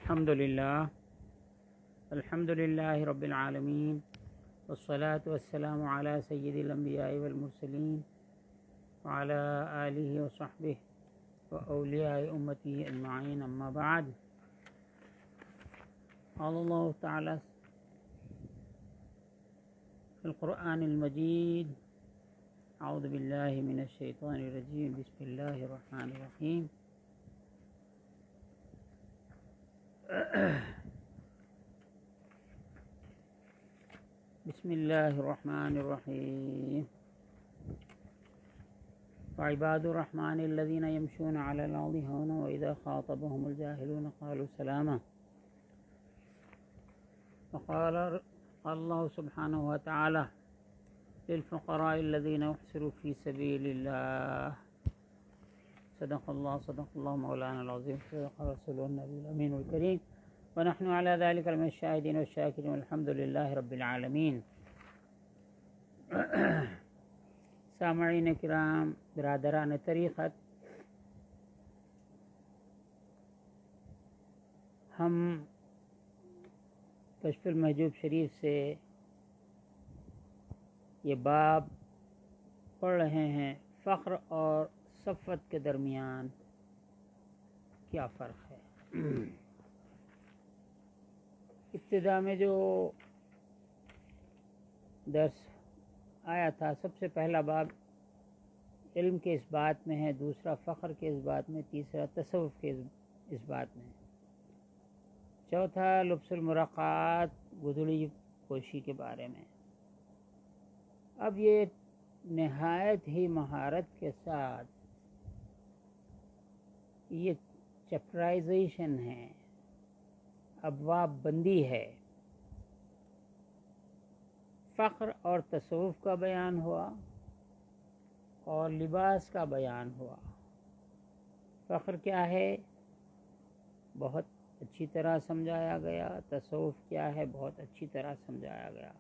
الحمد للہ رب العالمین والصلاة والسلام علی سید الانبیاء والمرسلین وعلی آلہ وصحبہ واولیاء امتی اجمعین، اما بعد. قال اللہ تعالی فی القرآن المجید: اعوذ باللہ من الشیطان الرجیم، بسم اللہ الرحمن الرحیم. بسم اللہ الرحمن الرحیم. وعباد الرحمن الذین یمشون علی الارض ہونا واذا خاطبهم الجاہلون قالوا سلاما. وقال اللہ سبحانہ وتعالی للفقراء الذین احصروا فی سبیل اللہ. صدق اللہ مولانا العظیم، صدق رسول النبی الامین الکریم، ونحن على ذلك من الشاهدين والشاكرين والحمد لله رب العالمین. سامعین کرام، برادران طریقت، ہم کشف المحجوب شریف سے یہ باب پڑھ رہے ہیں، فخر اور صفوت کے درمیان کیا فرق ہے. ابتدا میں جو درس آیا تھا، سب سے پہلا باب علم کے اس بات میں ہے، دوسرا فخر کے اس بات میں، تیسرا تصوف کے اس بات میں، چوتھا لبس المرقعات، گدڑی پوشی کے بارے میں. اب یہ نہایت ہی مہارت کے ساتھ یہ چیپٹرائزیشن ہے، ابواب بندی ہے. فخر اور تصوف کا بیان ہوا اور لباس کا بیان ہوا. فخر کیا ہے بہت اچھی طرح سمجھایا گیا، تصوف کیا ہے بہت اچھی طرح سمجھایا گیا.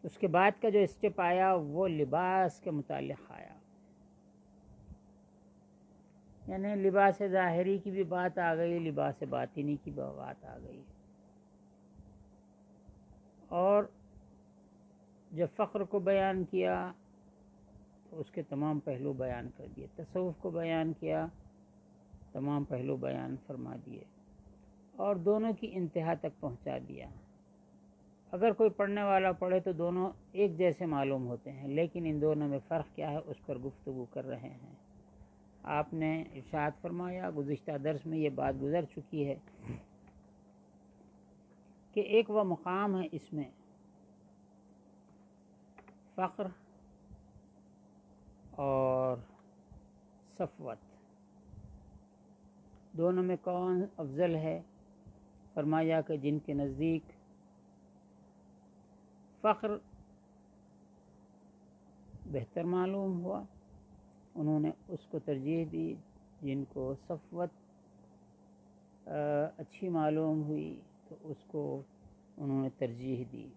اس کے بعد کا جو اسٹیپ آیا وہ لباس کے متعلق آیا، یعنی لباس ظاہری کی بھی بات آ گئی، لباس باطنی کی بھی بات آ گئی. اور جب فخر کو بیان کیا تو اس کے تمام پہلو بیان کر دیے، تصوف کو بیان کیا، تمام پہلو بیان فرما دیے، اور دونوں کی انتہا تک پہنچا دیا. اگر کوئی پڑھنے والا پڑھے تو دونوں ایک جیسے معلوم ہوتے ہیں، لیکن ان دونوں میں فرق کیا ہے اس پر گفتگو کر رہے ہیں. آپ نے ارشاد فرمایا، گزشتہ درس میں یہ بات گزر چکی ہے، کہ ایک وہ مقام ہے اس میں فخر اور صفوت، دونوں میں کون افضل ہے؟ فرمایا کہ جن کے نزدیک فخر بہتر معلوم ہوا انہوں نے اس کو ترجیح دی، جن کو صفوت اچھی معلوم ہوئی تو اس کو انہوں نے ترجیح دی.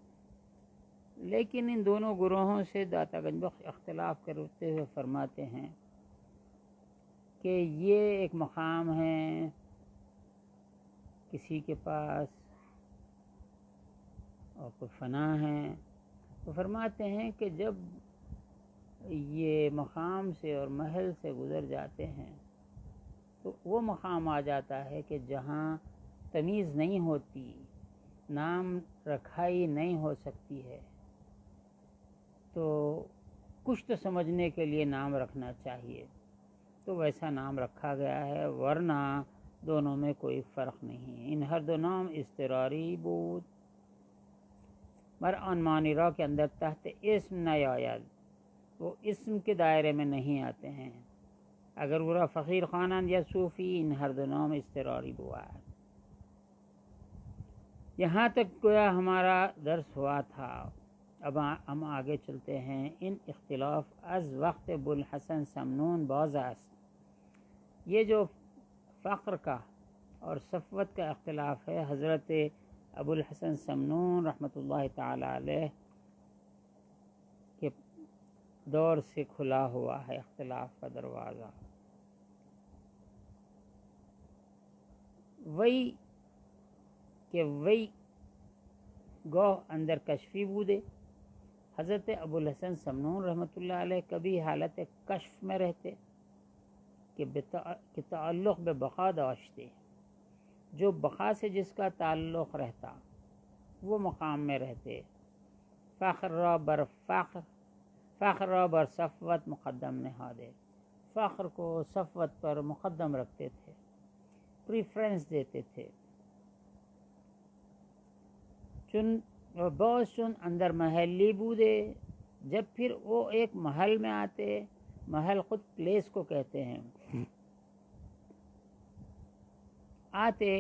لیکن ان دونوں گروہوں سے داتا گنج بخش اختلاف کرتے ہوئے فرماتے ہیں کہ یہ ایک مقام ہے کسی کے پاس اور کوئی فنا ہے، تو فرماتے ہیں کہ جب یہ مقام سے اور محل سے گزر جاتے ہیں تو وہ مقام آ جاتا ہے کہ جہاں تمیز نہیں ہوتی، نام رکھائی نہیں ہو سکتی ہے، تو کچھ تو سمجھنے کے لیے نام رکھنا چاہیے، تو ویسا نام رکھا گیا ہے، ورنہ دونوں میں کوئی فرق نہیں. ان ہر دو نام اضطراری بود مر آن مانی را کے اندر تحت اسم نہ آید، وہ اسم کے دائرے میں نہیں آتے ہیں. اگر وہ فقیر خانند یا صوفی، ان ہر دو نام اضطراری بود. یہاں تک گویا ہمارا درس ہوا تھا. اب ہم آگے چلتے ہیں. ان اختلاف از وقت ابوالحسن سمنون باز است. یہ جو فقر کا اور صفوت کا اختلاف ہے، حضرت ابوالحسن سمنون رحمۃ اللہ تعالی علیہ کے دور سے کھلا ہوا ہے اختلاف کا دروازہ. وہی کہ وہی گوہ اندر کشفی بودے. حضرت ابوالحسن سمنون رحمۃ اللہ علیہ کبھی حالت کشف میں رہتے کہ تعلق بے بقا داشتے، جو بقا سے جس کا تعلق رہتا وہ مقام میں رہتے. فخر را بر صفوت مقدم نہادے، فخر کو صفوت پر مقدم رکھتے تھے، پریفرنس دیتے تھے. بہت چن اندر محلی بودے، جب پھر وہ ایک محل میں آتے، محل خود پلیس کو کہتے ہیں، آتے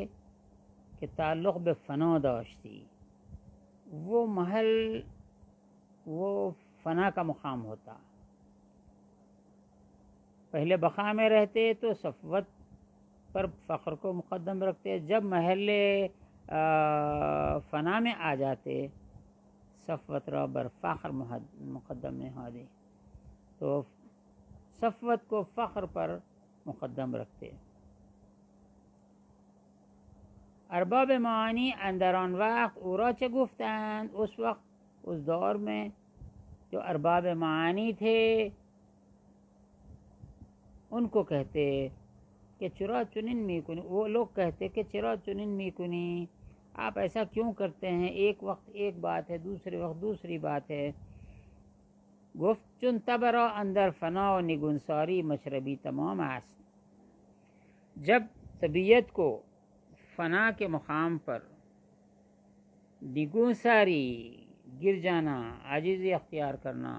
کہ تعلق بے فنا داشتی. وہ محل وہ فنا کا مقام ہوتا. پہلے بقا میں رہتے تو صفوت پر فخر کو مقدم رکھتے، جب محل فنا میں آ جاتے صفوت را بر فخر مقدم نہادے، تو صفوت کو فخر پر مقدم رکھتے. ارباب معانی اندر آن وقت او را چه گفتند، اس وقت اس دور میں جو ارباب معانی تھے ان کو کہتے کہ چرا چنین می کنی. وہ لوگ کہتے کہ چرا چنین می کنی، آپ ایسا کیوں کرتے ہیں، ایک وقت ایک بات ہے، دوسرے وقت دوسری بات ہے. گفت چون تبرا اندر فنا و نگونساری مشربی تمام است. جب طبیعت کو فنا کے مقام پر نگونساری گر جانا، عاجزی اختیار کرنا،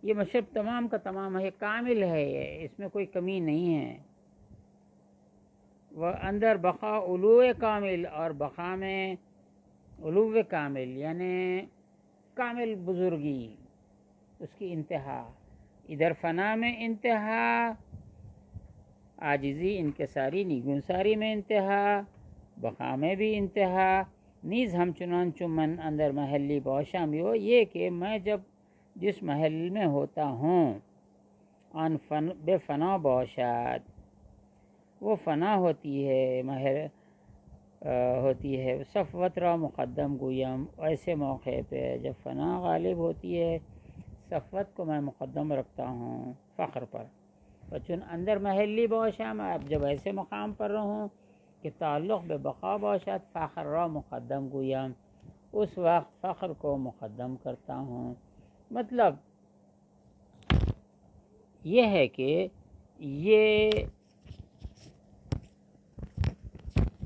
یہ مشرب تمام کا تمام ہے، کامل ہے، اس میں کوئی کمی نہیں ہے. وہ اندر بقا علو کامل، اور بقا میں علو کامل یعنی کامل بزرگی، اس کی انتہا. ادھر فنا میں انتہا، عاجزی انکساری نیگونساری میں انتہا، بقا میں بھی انتہا. نیز ہم چنانچہ من اندر محلی باشم، یہ کہ میں جب جس محل میں ہوتا ہوں آن بے فنا باشد، وہ فنا ہوتی ہے، محل ہوتی ہے. صفوت را مقدم گویم، ایسے موقع پہ جب فنا غالب ہوتی ہے صفوت کو میں مقدم رکھتا ہوں فخر پر. چون اندر محلی باشم، اب جب ایسے مقام پر رہوں کہ تعلق بے بقا باشد، فخر را مقدم گویم، اس وقت فخر کو مقدم کرتا ہوں. مطلب یہ ہے کہ یہ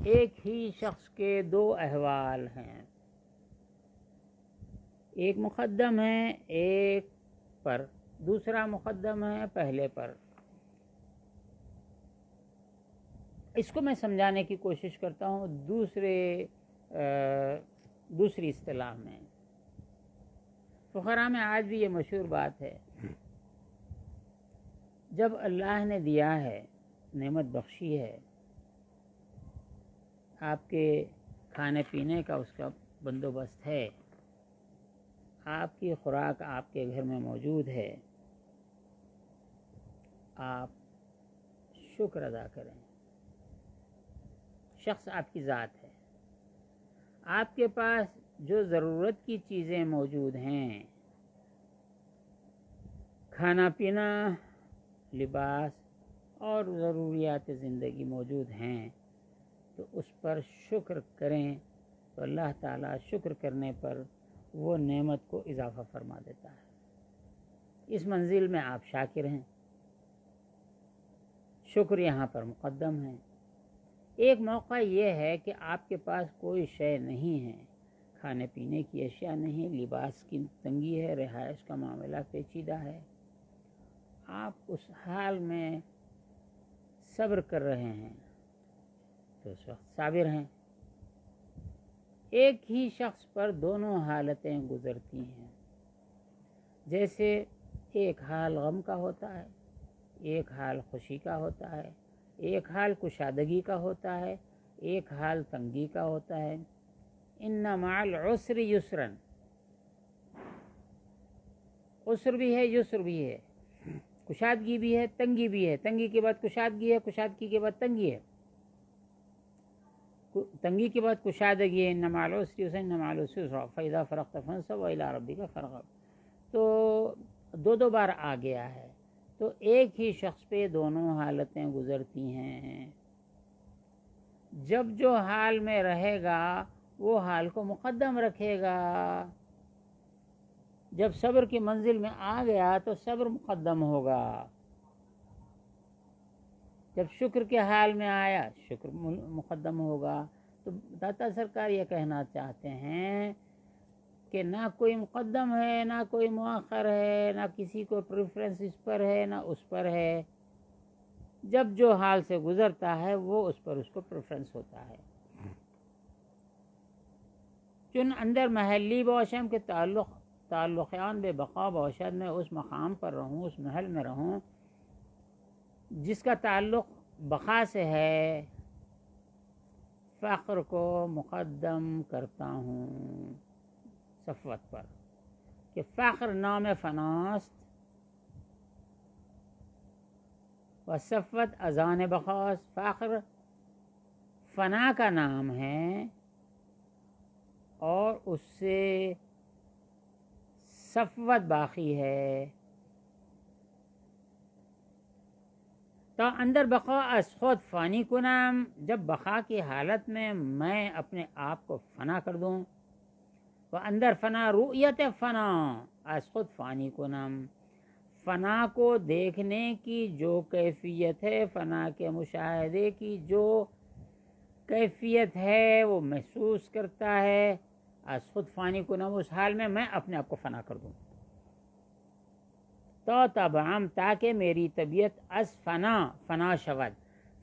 ایک ہی شخص کے دو احوال ہیں، ایک مقدم ہے ایک پر، دوسرا مقدم ہے پہلے پر. اس کو میں سمجھانے کی کوشش کرتا ہوں دوسری اصطلاح میں. فقراء میں آج بھی یہ مشہور بات ہے، جب اللہ نے دیا ہے، نعمت بخشی ہے، آپ کے کھانے پینے کا اس کا بندوبست ہے، آپ کی خوراک آپ کے گھر میں موجود ہے، آپ شکر ادا کریں. شخص آپ کی ذات ہے، آپ کے پاس جو ضرورت کی چیزیں موجود ہیں، کھانا پینا، لباس اور ضروریات زندگی موجود ہیں، تو اس پر شکر کریں تو اللہ تعالیٰ شکر کرنے پر وہ نعمت کو اضافہ فرما دیتا ہے. اس منزل میں آپ شاکر ہیں، شکر یہاں پر مقدم ہے. ایک موقع یہ ہے کہ آپ کے پاس کوئی شے نہیں ہے، کھانے پینے کی اشیاء نہیں، لباس کی تنگی ہے، رہائش کا معاملہ پیچیدہ ہے، آپ اس حال میں صبر کر رہے ہیں تو اس وقت صابر ہیں. ایک ہی شخص پر دونوں حالتیں گزرتی ہیں، جیسے ایک حال غم کا ہوتا ہے، ایک حال خوشی کا ہوتا ہے، ایک حال کشادگی کا ہوتا ہے، ایک حال تنگی کا ہوتا ہے. ان مع العسر یسرا، عسر بھی ہے یسر بھی ہے، کشادگی بھی ہے تنگی بھی ہے، تنگی کے بعد کشادگی ہے، کشادگی کے بعد تنگی ہے. تنگی کے بعد کشادگی ہے، انما العسر یسرا انما العسر یسرا فاذا فرغت فانصب والى ربک فارغب، تو دو بار آ گیا ہے، تو ایک ہی شخص پہ دونوں حالتیں گزرتی ہیں۔ جب جو حال میں رہے گا وہ حال کو مقدم رکھے گا، جب صبر کی منزل میں آ گیا تو صبر مقدم ہوگا، جب شکر کے حال میں آیا شکر مقدم ہوگا۔ تو داتا سرکار یہ کہنا چاہتے ہیں کہ نہ کوئی مقدم ہے نہ کوئی مؤخر ہے، نہ کسی کو پریفرنس اس پر ہے نہ اس پر ہے، جب جو حال سے گزرتا ہے وہ اس پر اس کو پریفرنس ہوتا ہے۔ چن اندر محلی باشم کے تعلقیان بے بقا باشد، میں اس مقام پر رہوں، اس محل میں رہوں جس کا تعلق بقا سے ہے، فقر کو مقدم کرتا ہوں صفوت پر، کہ فقر نام فناست و صفوت اذان بقاست، فقر فنا کا نام ہے اور اس سے صفوت باقی ہے۔ تا اندر بقا از خود فانی کنم، جب بقا کی حالت میں اپنے آپ کو فنا کر دوں، و اندر فنا رؤیت فنا از خود فانی کنم، فنا کو دیکھنے کی جو کیفیت ہے، فنا کے مشاہدے کی جو کیفیت ہے وہ محسوس کرتا ہے، از خود فانی کنم، اس حال میں اپنے آپ کو فنا کر دوں، تو تبعم تاکہ میری طبیعت از فنا شود،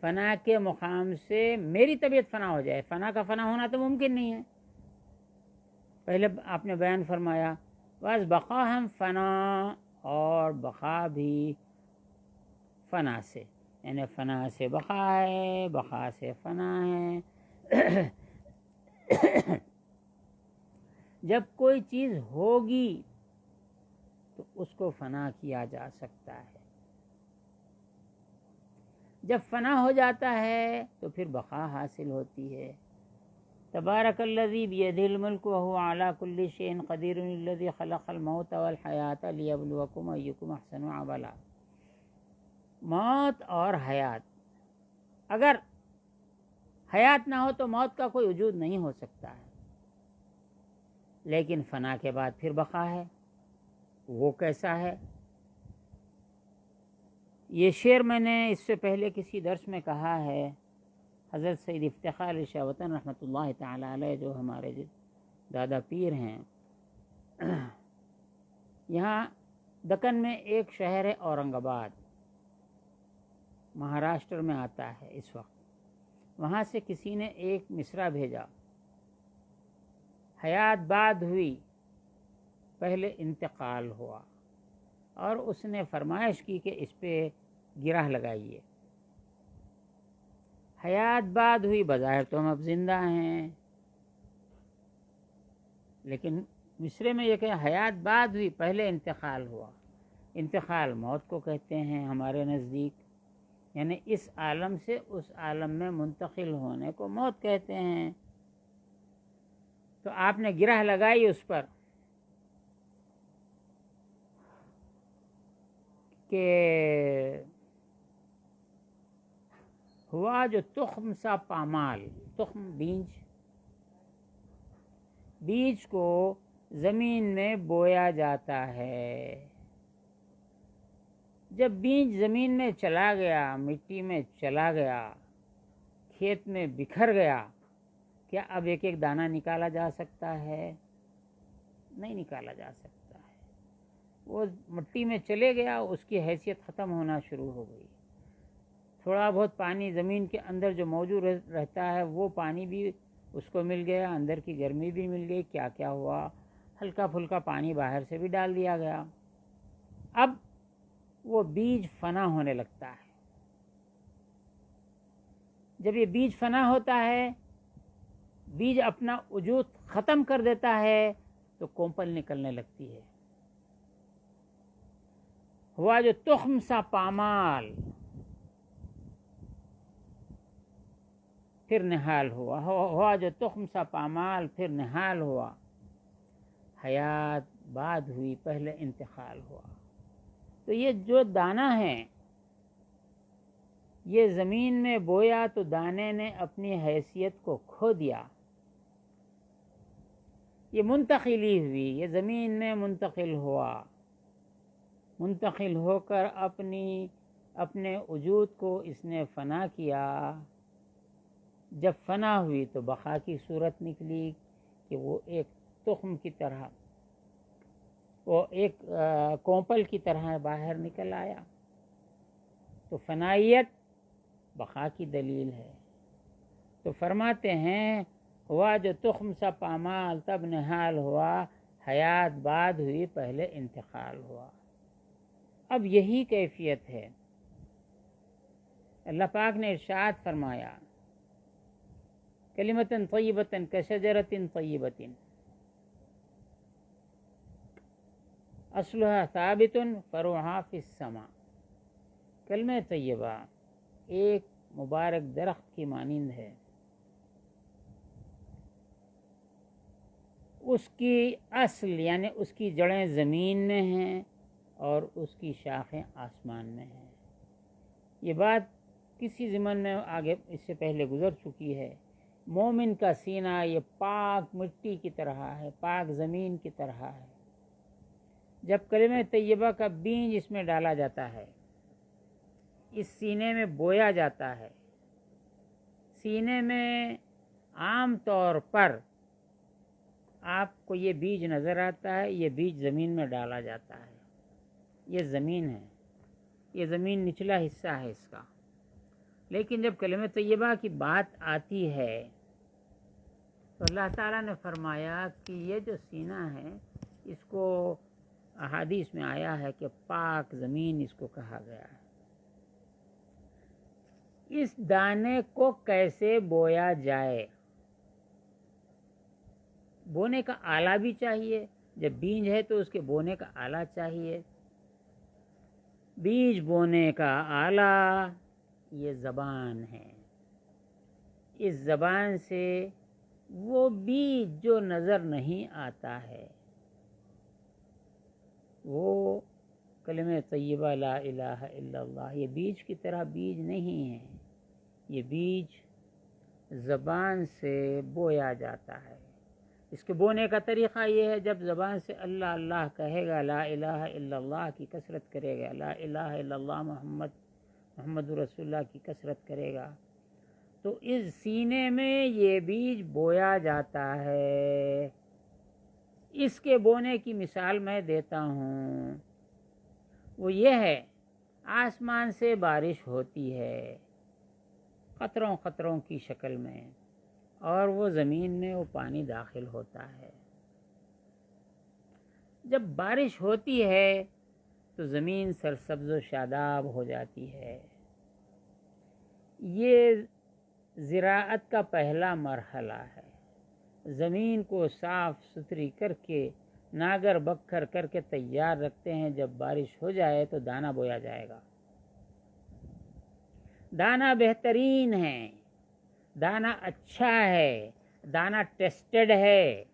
فنا کے مقام سے میری طبیعت فنا ہو جائے۔ فنا کا فنا ہونا تو ممکن نہیں ہے، پہلے آپ نے بیان فرمایا بس بقا ہم فنا، اور بقا بھی فنا سے، یعنی فنا سے بقا ہے، بقا سے فنا ہے۔ جب کوئی چیز ہوگی تو اس کو فنا کیا جا سکتا ہے، جب فنا ہو جاتا ہے تو پھر بقا حاصل ہوتی ہے۔ تبارک الذی بیدہ الملک وہو علی کل شیء قدیر الذی خلق الموت والحیاۃ لیبلوکم ایکم احسن عملا۔ موت اور حیات، اگر حیات نہ ہو تو موت کا کوئی وجود نہیں ہو سکتا ہے، لیکن فنا کے بعد پھر بقا ہے، وہ کیسا ہے؟ یہ شعر میں نے اس سے پہلے کسی درس میں کہا ہے، حضرت سید افتخار علی شاہ وطن رحمۃ اللہ تعالی علیہ جو ہمارے دادا پیر ہیں، یہاں دکن میں ایک شہر ہے اورنگ آباد، مہاراشٹر میں آتا ہے اس وقت، وہاں سے کسی نے ایک مصرع بھیجا، حیات بعد ہوئی پہلے انتقال ہوا، اور اس نے فرمائش کی کہ اس پہ گرہ لگائیے۔ حیات بعد ہوئی، بظاہر تو ہم اب زندہ ہیں، لیکن مصرے میں یہ کہ حیات بعد ہوئی پہلے انتقال ہوا۔ انتقال موت کو کہتے ہیں ہمارے نزدیک، یعنی اس عالم سے اس عالم میں منتقل ہونے کو موت کہتے ہیں۔ تو آپ نے گرہ لگائی اس پر کہ ہوا جو تخم سا پامال، تخم بیج کو زمین میں بویا جاتا ہے، جب بیج زمین میں چلا گیا، مٹی میں چلا گیا، کھیت میں بکھر گیا، کیا اب ایک ایک دانہ نکالا جا سکتا ہے؟ نہیں نکالا جا سکتا ہے، وہ مٹی میں چلے گیا، اس کی حیثیت ختم ہونا شروع ہو گئی۔ تھوڑا بہت پانی زمین کے اندر جو موجود رہتا ہے وہ پانی بھی اس کو مل گیا، اندر کی گرمی بھی مل گئی، کیا کیا ہوا، ہلکا پھلکا پانی باہر سے بھی ڈال دیا گیا، اب وہ بیج فنا ہونے لگتا ہے۔ جب یہ بیج فنا ہوتا ہے، بیج اپنا وجود ختم کر دیتا ہے تو کونپل نکلنے لگتی ہے۔ ہوا جو تخم سا پامال، پھر نہال ہوا، ہوا جو تخم سا پامال پھر نہال ہوا، حیات بعد ہوئی پہلے انتقال ہوا۔ تو یہ جو دانہ ہے یہ زمین میں بویا تو دانے نے اپنی حیثیت کو کھو دیا، یہ منتقلی ہوئی، یہ زمین میں منتقل ہوا، منتقل ہو کر اپنے وجود کو اس نے فنا کیا۔ جب فنا ہوئی تو بقا کی صورت نکلی کہ وہ ایک تخم کی طرح، وہ ایک کوپل کی طرح باہر نکل آیا۔ تو فنائیت بقا کی دلیل ہے۔ تو فرماتے ہیں ہوا جو تخم سا پامال تب نہال ہوا، حیات بعد ہوئی پہلے انتقال ہوا۔ اب یہی کیفیت ہے۔ اللہ پاک نے ارشاد فرمایا کلمۃ طیبۃ کشجرۃ طیبۃ اصلها ثابت فروعها فی السماء۔ کلمہ طیبہ ایک مبارک درخت کی مانند ہے، اس کی اصل یعنی اس کی جڑیں زمین میں ہیں اور اس کی شاخیں آسمان میں ہیں۔ یہ بات کسی ضمن میں آگے اس سے پہلے گزر چکی ہے۔ مومن کا سینہ یہ پاک مٹی کی طرح ہے، پاک زمین کی طرح ہے۔ جب کلمہ طیبہ کا بیج اس میں ڈالا جاتا ہے، اس سینے میں بویا جاتا ہے، سینے میں عام طور پر آپ کو یہ بیج نظر آتا ہے، یہ بیج زمین میں ڈالا جاتا ہے، یہ زمین ہے، یہ زمین نچلا حصہ ہے اس کا۔ لیکن جب کلمہ طیبہ کی بات آتی ہے تو اللہ تعالیٰ نے فرمایا کہ یہ جو سینہ ہے اس کو احادیث میں آیا ہے کہ پاک زمین اس کو کہا گیا ہے۔ اس دانے کو کیسے بویا جائے؟ بونے کا آلہ بھی چاہیے، جب بیج ہے تو اس کے بونے کا آلہ چاہیے۔ بیج بونے کا آلہ یہ زبان ہے۔ اس زبان سے وہ بیج جو نظر نہیں آتا ہے، وہ کلمہ طیبہ لا الہ الا اللہ، یہ بیج کی طرح بیج نہیں ہے، یہ بیج زبان سے بویا جاتا ہے۔ اس کے بونے کا طریقہ یہ ہے، جب زبان سے اللہ اللہ کہے گا، لا الہ الا اللہ کی کثرت کرے گا، لا الہ الا اللہ محمد رسول اللہ کی کثرت کرے گا، تو اس سینے میں یہ بیج بویا جاتا ہے۔ اس کے بونے کی مثال میں دیتا ہوں، وہ یہ ہے آسمان سے بارش ہوتی ہے قطروں قطروں کی شکل میں، اور وہ زمین میں وہ پانی داخل ہوتا ہے۔ جب بارش ہوتی ہے تو زمین سرسبز و شاداب ہو جاتی ہے۔ یہ زراعت کا پہلا مرحلہ ہے۔ زمین کو صاف ستھری کر کے ناگر بکھر کر کے تیار رکھتے ہیں، جب بارش ہو جائے تو دانہ بویا جائے گا۔ دانہ بہترین ہے، دانہ اچھا ہے، دانہ ٹیسٹڈ ہے،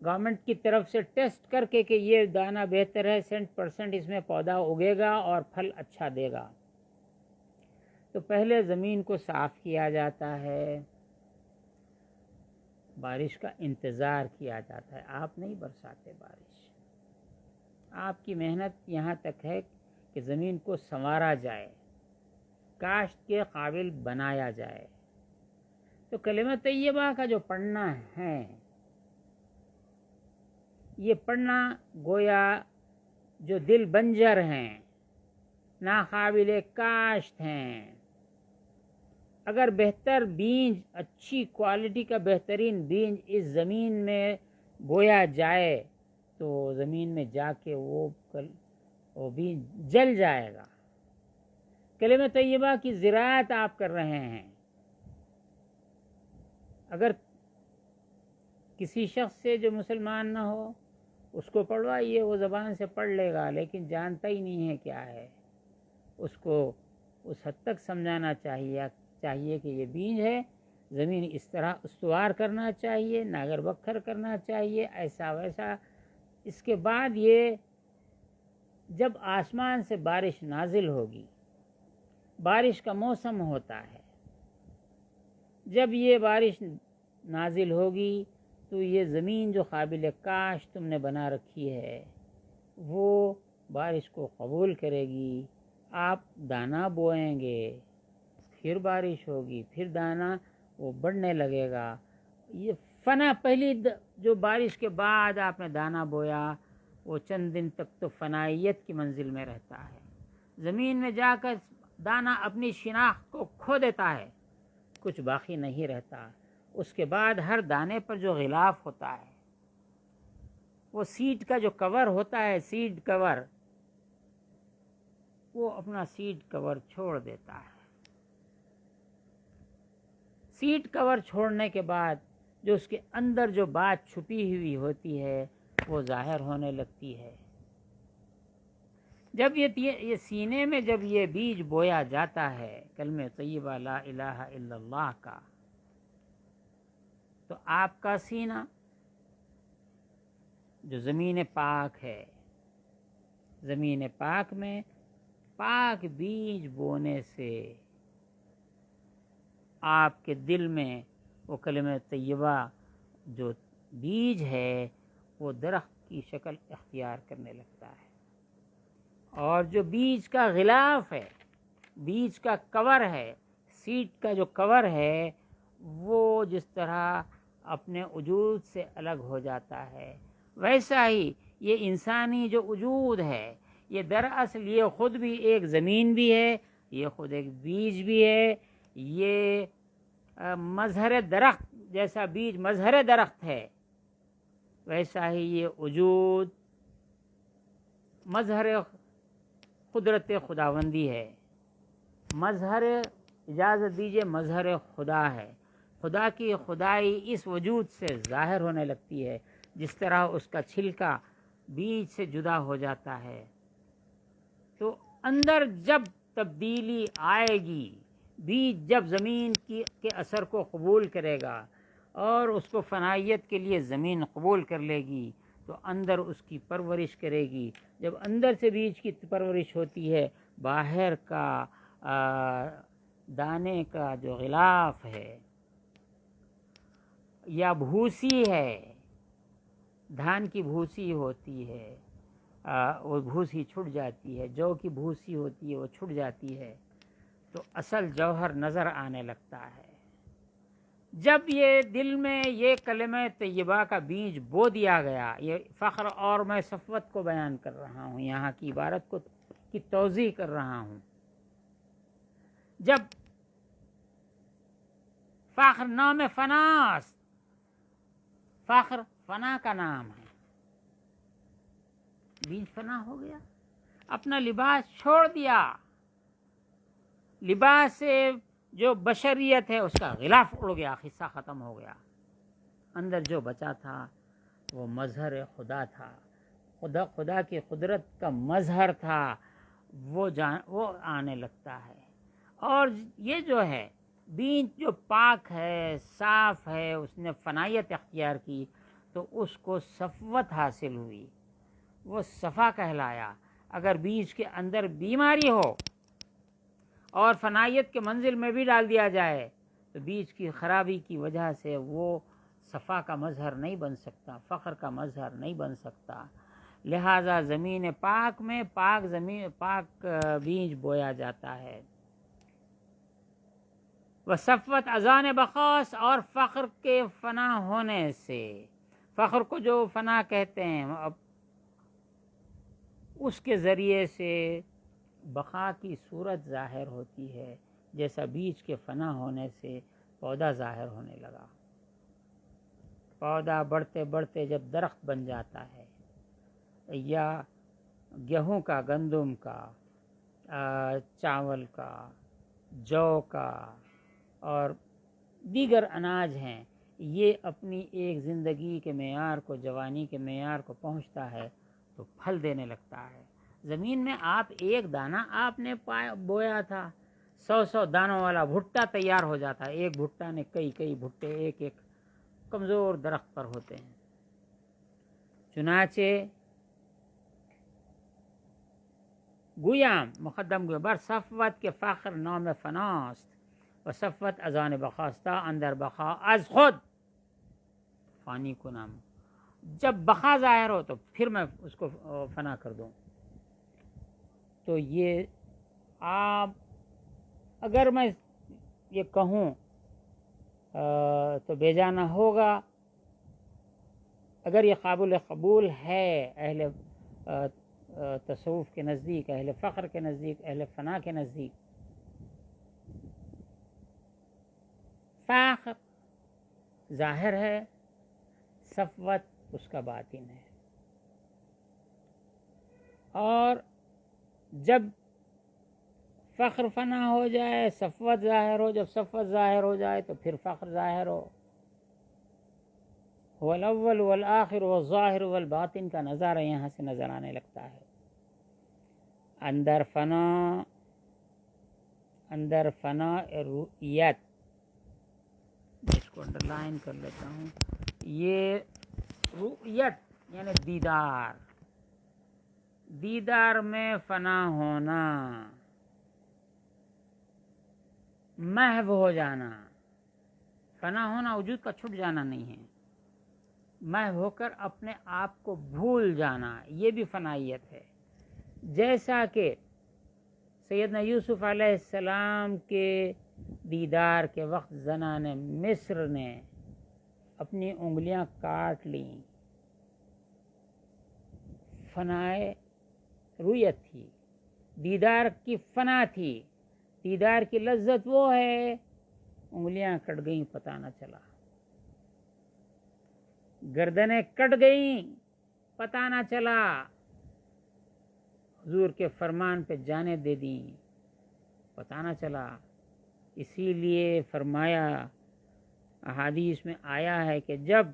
گورنمنٹ کی طرف سے ٹیسٹ کر کے کہ یہ دانہ بہتر ہے، 100% اس میں پودا اگے گا اور پھل اچھا دے گا۔ تو پہلے زمین کو صاف کیا جاتا ہے، بارش کا انتظار کیا جاتا ہے۔ آپ نہیں برساتے بارش، آپ کی محنت یہاں تک ہے کہ زمین کو سنوارا جائے، کاشت کے قابل بنایا جائے۔ تو کلمہ طیبہ کا جو پڑھنا ہے، یہ پڑھنا گویا جو دل بنجر ہیں، ناقابل کاشت ہیں، اگر بہتر بیج، اچھی کوالٹی کا بہترین بیج اس زمین میں بویا جائے تو زمین میں جا کے وہ بیج جل جائے گا۔ کلمہ طیبہ کی زراعت آپ کر رہے ہیں، اگر کسی شخص سے جو مسلمان نہ ہو اس کو پڑھوائیے، وہ زبان سے پڑھ لے گا لیکن جانتا ہی نہیں ہے کیا ہے، اس کو اس حد تک سمجھانا چاہیے چاہیے کہ یہ بیج ہے، زمین اس طرح استوار کرنا چاہیے، ناگر بکھر کرنا چاہیے، ایسا ویسا۔ اس کے بعد یہ جب آسمان سے بارش نازل ہوگی، بارش کا موسم ہوتا ہے، جب یہ بارش نازل ہوگی تو یہ زمین جو قابل کاشت تم نے بنا رکھی ہے وہ بارش کو قبول کرے گی، آپ دانہ بوئیں گے، پھر بارش ہوگی، پھر دانہ وہ بڑھنے لگے گا۔ یہ فنا پہلی جو بارش کے بعد آپ نے دانہ بویا وہ چند دن تک تو فنائیت کی منزل میں رہتا ہے، زمین میں جا کر دانہ اپنی شناخت کو کھو دیتا ہے، کچھ باقی نہیں رہتا۔ اس کے بعد ہر دانے پر جو غلاف ہوتا ہے، وہ سیڈ کا جو کور ہوتا ہے، سیڈ کور، وہ اپنا سیڈ کور چھوڑ دیتا ہے۔ سیڈ کور چھوڑنے کے بعد جو اس کے اندر جو بات چھپی ہوئی ہوتی ہے وہ ظاہر ہونے لگتی ہے۔ جب یہ سینے میں جب یہ بیج بویا جاتا ہے کلمہ طیبہ لا الہ الا اللہ کا، تو آپ کا سینہ جو زمین پاک ہے، زمین پاک میں پاک بیج بونے سے آپ کے دل میں وہ کلمہ طیبہ جو بیج ہے وہ درخت کی شکل اختیار کرنے لگتا ہے، اور جو بیج کا غلاف ہے، بیج کا کور ہے، سیڈ کا جو کور ہے، وہ جس طرح اپنے وجود سے الگ ہو جاتا ہے، ویسا ہی یہ انسانی جو وجود ہے، یہ دراصل یہ خود بھی ایک زمین بھی ہے، یہ خود ایک بیج بھی ہے۔ یہ مظہر درخت جیسا بیج مظہر درخت ہے، ویسا ہی یہ وجود مظہر قدرت خداوندی ہے، مظہر، اجازت دیجئے، مظہر خدا ہے۔ خدا کی خدائی اس وجود سے ظاہر ہونے لگتی ہے، جس طرح اس کا چھلکا بیج سے جدا ہو جاتا ہے۔ تو اندر جب تبدیلی آئے گی، بیج جب زمین کے اثر کو قبول کرے گا اور اس کو فنائیت کے لیے زمین قبول کر لے گی، تو اندر اس کی پرورش کرے گی۔ جب اندر سے بیج کی پرورش ہوتی ہے، باہر کا دانے کا جو غلاف ہے یا بھوسی ہے، دھان کی بھوسی ہوتی ہے، وہ بھوسی چھٹ جاتی ہے، جو کی بھوسی ہوتی ہے وہ چھٹ جاتی ہے، تو اصل جوہر نظر آنے لگتا ہے۔ جب یہ دل میں یہ کلمہ طیبہ کا بیج بو دیا گیا، یہ فخر اور میں صفوت کو بیان کر رہا ہوں، یہاں کی عبارت کی توضیح کر رہا ہوں۔ جب فخر نام فناست، فخر فنا کا نام ہے، بیج فنا ہو گیا، اپنا لباس چھوڑ دیا، لباس سے جو بشریت ہے اس کا غلاف اڑ گیا، قصہ ختم ہو گیا۔ اندر جو بچا تھا وہ مظہر خدا تھا، خدا کی قدرت کا مظہر تھا، وہ آنے لگتا ہے۔ اور یہ جو ہے بیج جو پاک ہے، صاف ہے، اس نے فنائیت اختیار کی تو اس کو صفوت حاصل ہوئی، وہ صفا کہلایا۔ اگر بیج کے اندر بیماری ہو اور فنائیت کے منزل میں بھی ڈال دیا جائے تو بیج کی خرابی کی وجہ سے وہ صفا کا مظہر نہیں بن سکتا، فخر کا مظہر نہیں بن سکتا۔ لہذا زمین پاک میں پاک بیج بویا جاتا ہے۔ وصفوت اذان بخاص، اور فخر کے فنا ہونے سے، فخر کو جو فنا کہتے ہیں، اب اس کے ذریعے سے بقا کی صورت ظاہر ہوتی ہے، جیسا بیج کے فنا ہونے سے پودا ظاہر ہونے لگا۔ پودا بڑھتے بڑھتے جب درخت بن جاتا ہے، یا گیہوں کا، گندم کا، چاول کا، جو کا اور دیگر اناج ہیں، یہ اپنی ایک زندگی کے معیار کو، جوانی کے معیار کو پہنچتا ہے تو پھل دینے لگتا ہے۔ زمین میں آپ ایک دانہ آپ نے بویا تھا، 100 دانوں والا بھٹا تیار ہو جاتا ہے. ایک بھٹا نے کئی بھٹے ایک ایک کمزور درخت پر ہوتے ہیں. چنانچہ گویم مقدم گویم بر صفوت کے فخر نام فناست و صفوت ازان بخاستا اندر بخا از خود فانی کنم. جب بقا ظاہر ہو تو پھر میں اس کو فنا کر دوں. تو یہ آپ اگر میں یہ کہوں تو بے جانا ہوگا. اگر یہ قابل قبول ہے اہل تصوف کے نزدیک، اہل فخر کے نزدیک، اہل فنا کے نزدیک، فخر ظاہر ہے، صفوت اس کا باطن ہے. اور جب فخر فنا ہو جائے صفوت ظاہر ہو، جب صفوت ظاہر ہو جائے تو پھر فخر ظاہر ہو. والاول والآخر والظاہر والباطن کا نظارہ یہاں سے نظر آنے لگتا ہے. اندر فنا رؤیت، اس کو انڈر لائن کر لیتا ہوں. یہ رؤیت یعنی دیدار میں فنا ہونا، محو ہو جانا. فنا ہونا وجود کا چھٹ جانا نہیں ہے، محو ہو کر اپنے آپ کو بھول جانا، یہ بھی فنائیت ہے. جیسا کہ سیدنا یوسف علیہ السلام کے دیدار کے وقت زنان مصر نے اپنی انگلیاں کاٹ لیں، فنائے رویت تھی، دیدار کی فنا تھی. دیدار کی لذت وہ ہے انگلیاں کٹ گئیں پتہ نہ چلا، گردنیں کٹ گئیں پتہ نہ چلا، حضور کے فرمان پہ جانیں دے دیں پتہ نہ چلا. اسی لیے فرمایا، احادیث میں آیا ہے کہ جب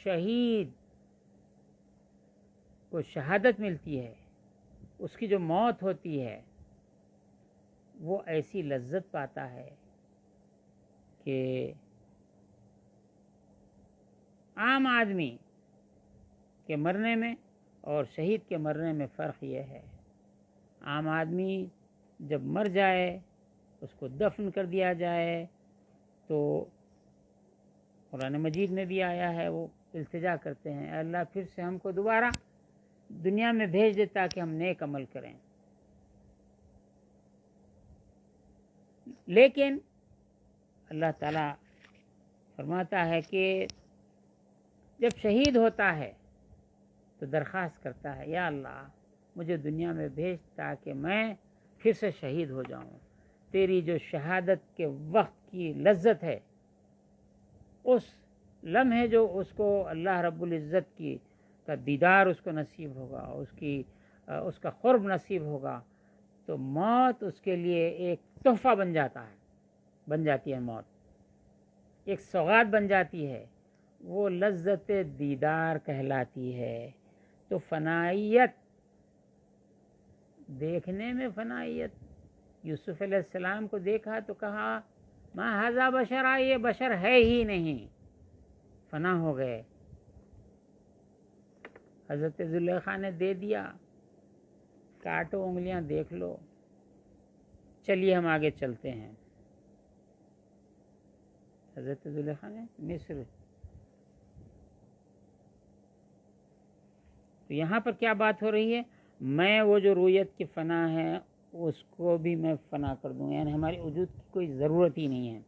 شہید کو شہادت ملتی ہے، اس کی جو موت ہوتی ہے، وہ ایسی لذت پاتا ہے کہ عام آدمی کے مرنے میں اور شہید کے مرنے میں فرق یہ ہے، عام آدمی جب مر جائے اس کو دفن کر دیا جائے تو قرآن مجید میں بھی آیا ہے، وہ التجا کرتے ہیں اے اللہ پھر سے ہم کو دوبارہ دنیا میں بھیج دے تاکہ ہم نیک عمل کریں. لیکن اللہ تعالیٰ فرماتا ہے کہ جب شہید ہوتا ہے تو درخواست کرتا ہے یا اللہ مجھے دنیا میں بھیج تاکہ میں پھر سے شہید ہو جاؤں. تیری جو شہادت کے وقت کی لذت ہے، اس لمحے جو اس کو اللہ رب العزت کی کا دیدار اس کو نصیب ہوگا، اس کا قرب نصیب ہوگا، تو موت اس کے لیے ایک تحفہ بن جاتی ہے. موت ایک سوغات بن جاتی ہے، وہ لذت دیدار کہلاتی ہے. تو فنائیت دیکھنے میں فنائیت، یوسف علیہ السلام کو دیکھا تو کہا ما ھذا بشرا، یہ بشر ہے ہی نہیں، فنا ہو گئے. حضرت زلیخا نے دے دیا، کاٹو انگلیاں دیکھ لو، چلیے ہم آگے چلتے ہیں. حضرت زلیخا نے مصر. تو یہاں پر کیا بات ہو رہی ہے؟ میں وہ جو رویت کی فنا ہے اس کو بھی میں فنا کر دوں، یعنی ہماری وجود کی کوئی ضرورت ہی نہیں ہے.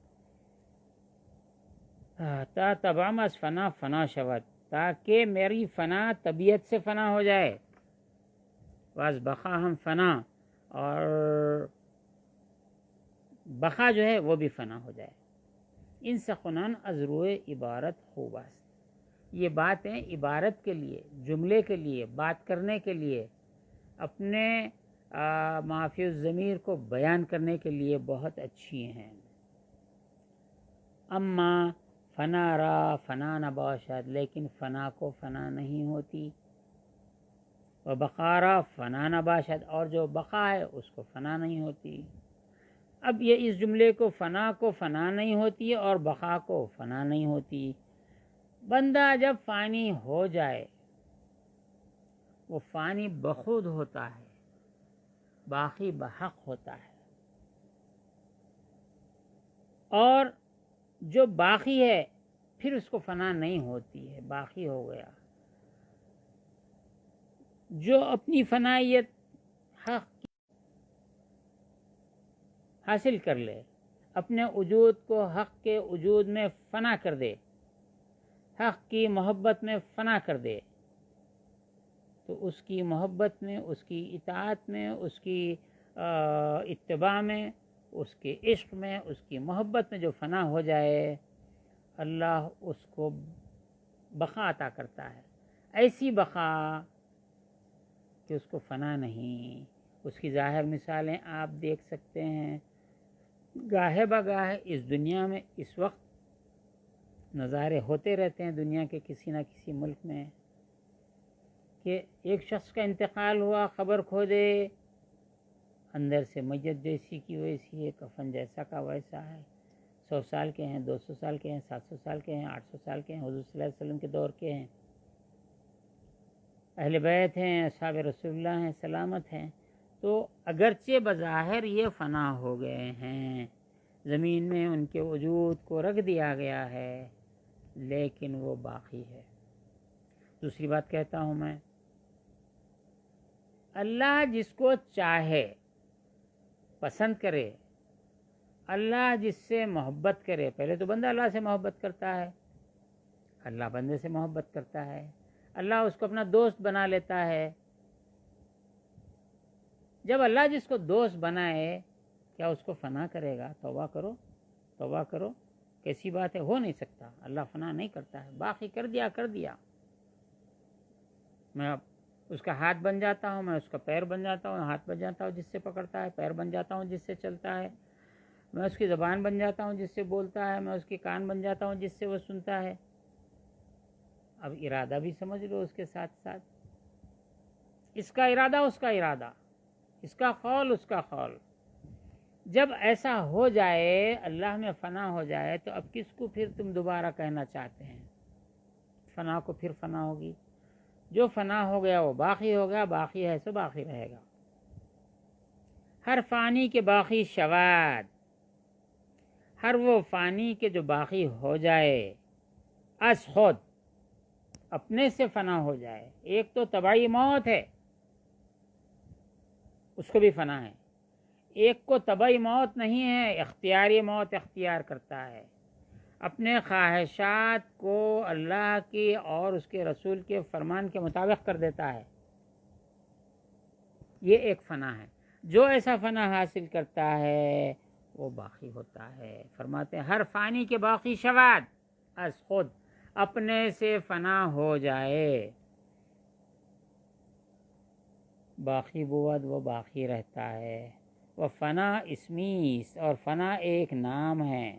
تا تبام از فنا شود، تاکہ میری فنا طبیعت سے فنا ہو جائے. واز بقا ہم فنا، اور بقا جو ہے وہ بھی فنا ہو جائے. ان سخنان از روئے عبارت خوب است. یہ باتیں عبارت کے لیے، جملے کے لیے، بات کرنے کے لیے، اپنے معافی الضمیر کو بیان کرنے کے لیے بہت اچھی ہیں. اما فنا را فنا نباشد، لیکن فنا کو فنا نہیں ہوتی. و بقا را فنا نباشد، اور جو بقا ہے اس کو فنا نہیں ہوتی. اب یہ اس جملے کو فنا نہیں ہوتی اور بقا کو فنا نہیں ہوتی. بندہ جب فانی ہو جائے وہ فانی بخود ہوتا ہے، باقی بحق ہوتا ہے. اور جو باقی ہے پھر اس کو فنا نہیں ہوتی ہے، باقی ہو گیا. جو اپنی فنائیت حق حاصل کر لے، اپنے وجود کو حق کے وجود میں فنا کر دے، حق کی محبت میں فنا کر دے، تو اس کی محبت میں، اس کی اطاعت میں، اس کی اتباع میں، اس کے عشق میں، اس کی محبت میں جو فنا ہو جائے، اللہ اس کو بقا عطا کرتا ہے. ایسی بقا کہ اس کو فنا نہیں. اس کی ظاہر مثالیں آپ دیکھ سکتے ہیں. گاہے بگاہے اس دنیا میں اس وقت نظارے ہوتے رہتے ہیں دنیا کے کسی نہ کسی ملک میں کہ ایک شخص کا انتقال ہوا، خبر کھو دے، اندر سے میت جیسی کی ویسی ہے، کفن جیسا کا ویسا ہے. 100 سال کے ہیں، 200 سال کے ہیں، 700 سال کے ہیں، 800 سال کے ہیں، حضور صلی اللہ علیہ وسلم کے دور کے ہیں، اہل بیت ہیں، اصحاب رسول اللہ ہیں، سلامت ہیں. تو اگرچہ بظاہر یہ فنا ہو گئے ہیں، زمین میں ان کے وجود کو رکھ دیا گیا ہے، لیکن وہ باقی ہے. دوسری بات کہتا ہوں میں، اللہ جس کو چاہے پسند کرے، اللہ جس سے محبت کرے. پہلے تو بندہ اللہ سے محبت کرتا ہے، اللہ بندے سے محبت کرتا ہے، اللہ اس کو اپنا دوست بنا لیتا ہے. جب اللہ جس کو دوست بنائے کیا اس کو فنا کرے گا؟ توبہ کرو، توبہ کرو. کیسی بات ہے؟ ہو نہیں سکتا. اللہ فنا نہیں کرتا ہے، باقی کر دیا. میں اس کا ہاتھ بن جاتا ہوں، میں اس کا پیر بن جاتا ہوں، ہاتھ بن جاتا ہوں جس سے پکڑتا ہے، پیر بن جاتا ہوں جس سے چلتا ہے، میں اس کی زبان بن جاتا ہوں جس سے بولتا ہے، میں اس کی کان بن جاتا ہوں جس سے وہ سنتا ہے. اب ارادہ بھی سمجھ لو اس کے ساتھ ساتھ، اس کا ارادہ اس کا ارادہ، اس کا قول اس کا قول. جب ایسا ہو جائے، اللہ میں فنا ہو جائے، تو اب کس کو پھر تم دوبارہ کہنا چاہتے ہیں؟ فنا کو پھر فنا ہوگی. جو فنا ہو گیا وہ باقی ہو گیا، باقی ہے سو باقی رہے گا. ہر فانی کے باقی شواد، ہر وہ فانی کے جو باقی ہو جائے از خود، اپنے سے فنا ہو جائے. ایک تو طبعی موت ہے، اس کو بھی فنا ہے. ایک کو طبعی موت نہیں ہے، اختیاری موت اختیار کرتا ہے، اپنے خواہشات کو اللہ کی اور اس کے رسول کے فرمان کے مطابق کر دیتا ہے. یہ ایک فنا ہے. جو ایسا فنا حاصل کرتا ہے وہ باقی ہوتا ہے. فرماتے ہیں ہر فانی کے باقی شواد از خود، اپنے سے فنا ہو جائے، باقی بود وہ باقی رہتا ہے. وہ فنا اسمیس، اور فنا ایک نام ہے.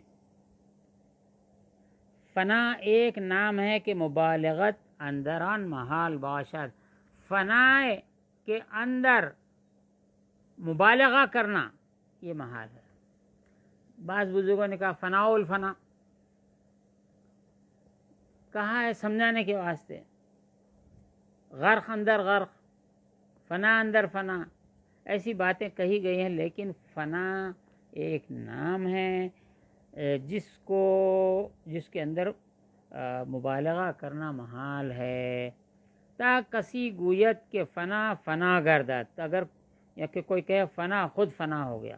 فنا ایک نام ہے کہ مبالغت اندران محال باشد. فنا کے اندر مبالغہ کرنا یہ محال ہے. بعض بزرگوں نے کہا فنا الفنا، کہا ہے سمجھانے کے واسطے. غرق اندر غرق، فنا اندر فنا، ایسی باتیں کہی گئی ہیں. لیکن فنا ایک نام ہے جس کے اندر مبالغہ کرنا محال ہے. تا کسی گویت کے فنا فنا گردد، اگر یا کہ کوئی کہے فنا خود فنا ہو گیا.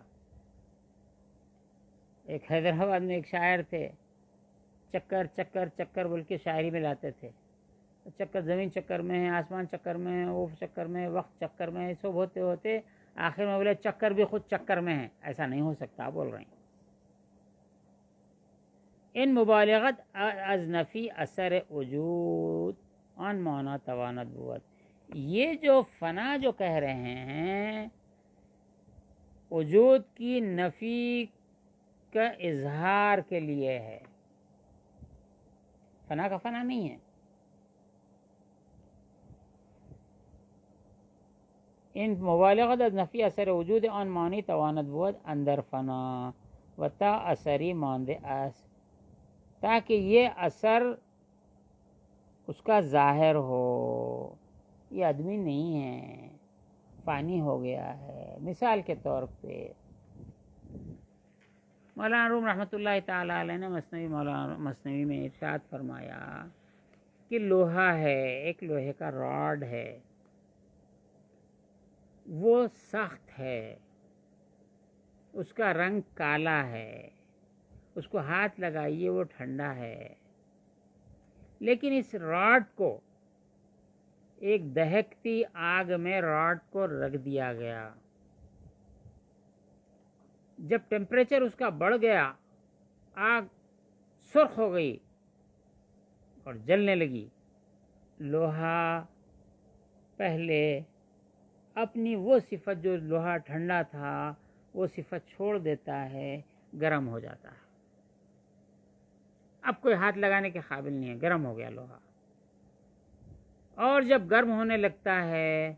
ایک حیدرآباد میں ایک شاعر تھے، چکر چکر چکر بول کے شاعری میں لاتے تھے. چکر زمین چکر میں ہے، آسمان چکر میں ہے، وہ چکر میں ہے، وقت چکر میں ہے، سب ہوتے ہوتے آخر میں بولے چکر بھی خود چکر میں ہے. ایسا نہیں ہو سکتا بول رہے ہیں. ان مبالغت از نفی اثر وجود ان مانا توانت بود. یہ جو فنا جو کہہ رہے ہیں وجود کی نفی کا اظہار کے لیے ہے، فنا کا فنا نہیں ہے. این مبالغت از نفی اثر وجود آن معنی تواند بود اندر فنا و تا اثری مانده است، تاکہ یہ اثر اس کا ظاہر ہو. یہ آدمی نہیں ہے، فانی ہو گیا ہے. مثال کے طور پہ مولانا روم رحمۃ اللہ تعالیٰ علیہ نے مثنوی میں ارشاد فرمایا کہ لوہا ہے، ایک لوہے کا راڈ ہے، وہ سخت ہے، اس کا رنگ کالا ہے، اس کو ہاتھ لگائیے وہ ٹھنڈا ہے. لیکن اس راڈ کو ایک دہکتی آگ میں راڈ کو رکھ دیا گیا. جب ٹیمپریچر اس کا بڑھ گیا، آگ سرخ ہو گئی اور جلنے لگی. لوہا پہلے اپنی وہ صفت، جو لوہا ٹھنڈا تھا وہ صفت چھوڑ دیتا ہے، گرم ہو جاتا ہے. اب کوئی ہاتھ لگانے کے قابل نہیں ہے، گرم ہو گیا لوہا. اور جب گرم ہونے لگتا ہے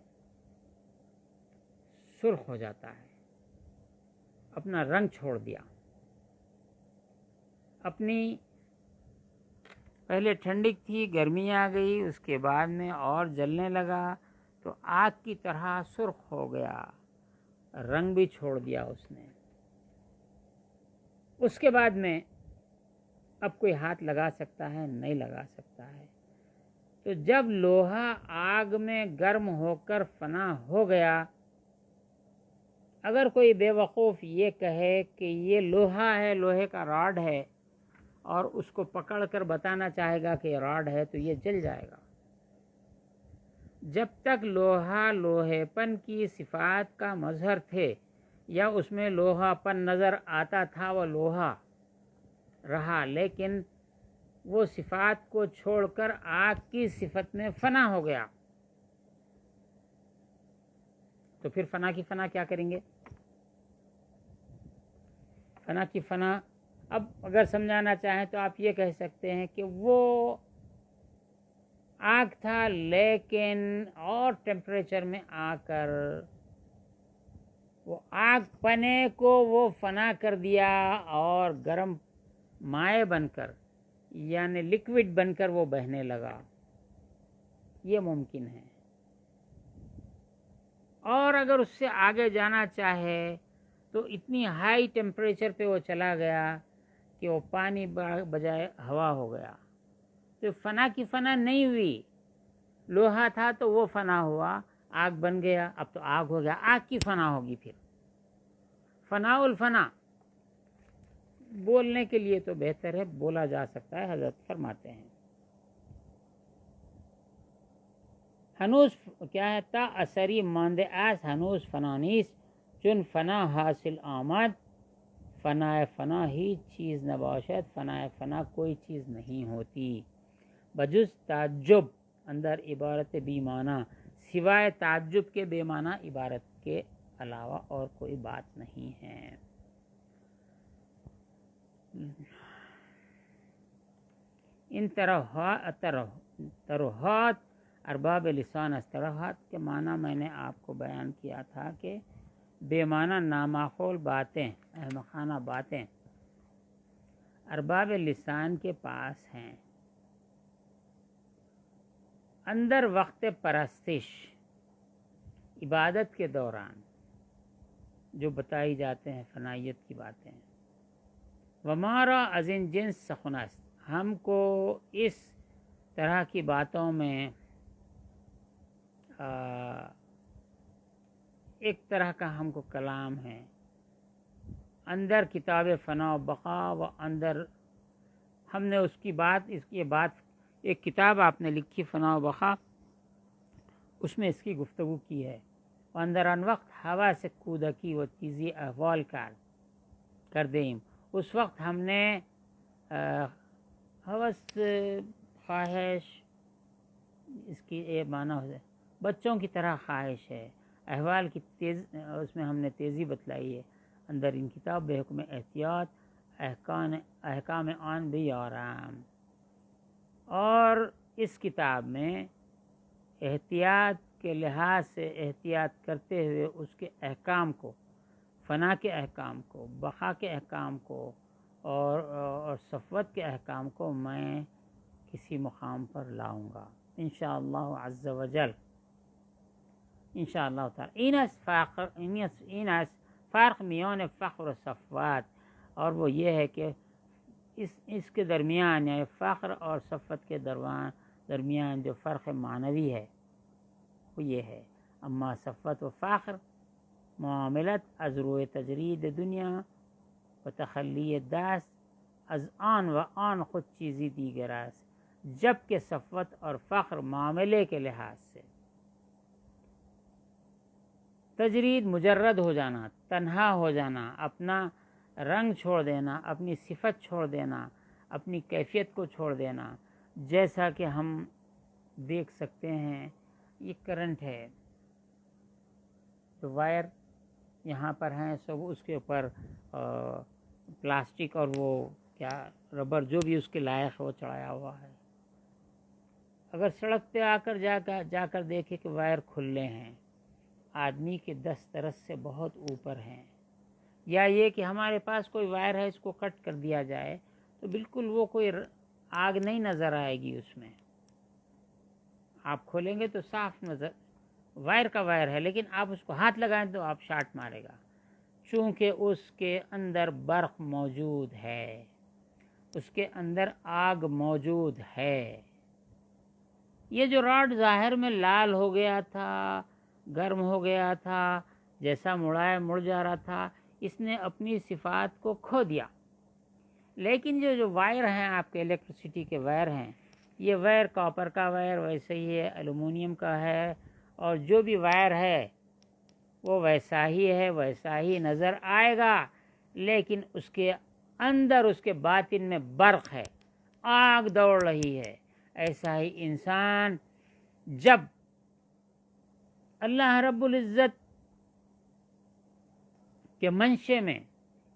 سرخ ہو جاتا ہے، اپنا رنگ چھوڑ دیا. اپنی پہلے ٹھنڈک تھی، گرمی آ گئی، اس کے بعد میں اور جلنے لگا تو آگ کی طرح سرخ ہو گیا، رنگ بھی چھوڑ دیا اس نے. اس کے بعد میں اب کوئی ہاتھ لگا سکتا ہے؟ نہیں لگا سکتا ہے. تو جب لوہا آگ میں گرم ہو کر فنا ہو گیا، اگر کوئی بے وقوف یہ کہے کہ یہ لوہا ہے، لوہے کا راڈ ہے، اور اس کو پکڑ کر بتانا چاہے گا کہ یہ راڈ ہے، تو یہ جل جائے گا. جب تک لوہا لوہے پن کی صفات کا مظہر تھے یا اس میں لوہا پن نظر آتا تھا، وہ لوہا رہا. لیکن وہ صفات کو چھوڑ کر آگ کی صفت میں فنا ہو گیا، تو پھر فنا کی فنا کیا کریں گے؟ فنا کی فنا اب اگر سمجھانا چاہیں تو آپ یہ کہہ سکتے ہیں کہ وہ آگ تھا، لیکن اور ٹیمپریچر میں آ کر وہ آگ پنے کو وہ فنا کر دیا اور گرم مائع بن کر، یعنی لکوڈ بن کر وہ بہنے لگا. یہ ممکن ہے. اور اگر اس سے آگے جانا چاہے تو اتنی ہائی ٹیمپریچر پہ وہ چلا گیا کہ وہ پانی بجائے ہوا ہو گیا. تو فنا کی فنا نہیں ہوئی. لوہا تھا تو وہ فنا ہوا، آگ بن گیا، اب تو آگ ہو گیا، آگ کی فنا ہوگی. پھر فنا الفنا بولنے کے لیے تو بہتر ہے، بولا جا سکتا ہے. حضرت فرماتے ہیں ہنوز کیا ہے؟ تا اثری ماندے ایس ہنوز فنا نیست، چون فنا حاصل آمد فنا فنا ہیچ چیز نباشد. فنا فنا کوئی چیز نہیں ہوتی بجز تعجب اندر عبارت بی معنی، سوائے تعجب کے بے معنی عبارت کے علاوہ اور کوئی بات نہیں ہے. ان ترہات ارباب لسان استراحت کے معنی میں نے آپ کو بیان کیا تھا کہ بے معنی نامعقول باتیں، احمقانہ باتیں ارباب لسان کے پاس ہیں. اندر وقت پرستش، عبادت کے دوران جو بتائی جاتے ہیں فنائیت کی باتیں، ومارا ازن جنس سخنست، ہم کو اس طرح کی باتوں میں ایک طرح کا ہم کو کلام ہے. اندر کتاب فنا و بقا و اندر ہم نے اس کی بات، اس کی بات ایک کتاب آپ نے لکھی فنا و بقا، اس میں اس کی گفتگو کی ہے. و اندر ان وقت ہوا سے کودکی و تیزی احوال کر دیم، اس وقت ہم نے ہوس، خواہش، اس کی یہ معنی ہو جائے بچوں کی طرح خواہش ہے. احوال کی تیز، اس میں ہم نے تیزی بتلائی ہے. اندر ان کتاب بے حکم احتیاط احکام آن بھی اور اس کتاب میں احتیاط کے لحاظ سے احتیاط کرتے ہوئے اس کے احکام کو، فنا کے احکام کو، بقا کے احکام کو اور صفوت کے احکام کو میں کسی مقام پر لاؤں گا انشاءاللہ عز و جل، انشاءاللہ تعالی. اینس فرق میان فخر و صفوت، اور وہ یہ ہے کہ اس کے درمیان، یعنی فخر اور صفوت کے درمیان جو فرق معنوی ہے وہ یہ ہے. اما صفوت و فخر معاملت از روی تجرید دنیا و تخلی دست از آن و آن خود چیزی دیگر است، جبکہ صفوت اور فخر معاملے کے لحاظ سے تجرید مجرد ہو جانا، تنہا ہو جانا، اپنا رنگ چھوڑ دینا، اپنی صفت چھوڑ دینا، اپنی کیفیت کو چھوڑ دینا. جیسا کہ ہم دیکھ سکتے ہیں یہ کرنٹ ہے، تو وائر یہاں پر ہیں، سب اس کے اوپر پلاسٹک اور وہ کیا ربر جو بھی اس کے لائق ہے وہ چڑھایا ہوا ہے. اگر سڑک پہ جا کر دیکھے کہ وائر کھلے ہیں، آدمی کے دسترس سے بہت اوپر ہیں، یا یہ کہ ہمارے پاس کوئی وائر ہے اس کو کٹ کر دیا جائے تو بالکل وہ کوئی آگ نہیں نظر آئے گی اس میں. آپ کھولیں گے تو صاف نظر وائر کا وائر ہے، لیکن آپ اس کو ہاتھ لگائیں تو آپ شارٹ مارے گا، چونکہ اس کے اندر برق موجود ہے، اس کے اندر آگ موجود ہے. یہ جو راڈ ظاہر میں لال ہو گیا تھا، گرم ہو گیا تھا، جیسا مڑ جا رہا تھا، اس نے اپنی صفات کو کھو دیا. لیکن جو وائر ہیں آپ کے الیکٹریسٹی کے وائر ہیں، یہ وائر کاپر کا وائر ویسے ہی ہے، ایلومینیم کا ہے، اور جو بھی وائر ہے وہ ویسا ہی نظر آئے گا، لیکن اس کے اندر، اس کے باطن میں برق ہے، آگ دوڑ رہی ہے. ایسا ہی انسان جب اللہ رب العزت کے منشے میں،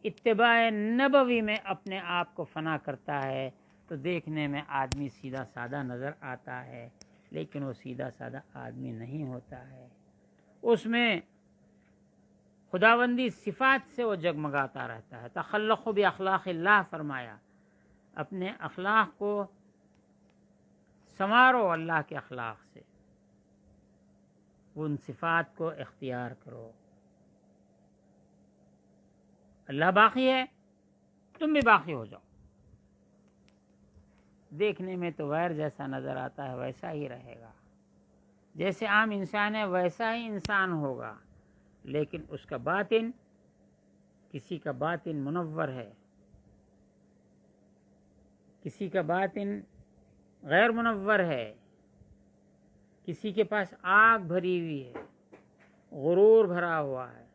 اتباع نبوی میں اپنے آپ کو فنا کرتا ہے تو دیکھنے میں آدمی سیدھا سادہ نظر آتا ہے، لیکن وہ سیدھا سادہ آدمی نہیں ہوتا ہے. اس میں خداوندی صفات سے وہ جگمگاتا رہتا ہے. تخلق باخلاق اللہ فرمایا، اپنے اخلاق کو سنوارو اللہ کے اخلاق سے، ان صفات کو اختیار کرو. اللہ باقی ہے، تم بھی باقی ہو جاؤ. دیکھنے میں تو وائر جیسا نظر آتا ہے ویسا ہی رہے گا، جیسے عام انسان ہے ویسا ہی انسان ہوگا، لیکن اس کا باطن، کسی کا باطن منور ہے، کسی کا باطن غیر منور ہے، کسی کے پاس آگ بھری ہوئی ہے، غرور بھرا ہوا ہے،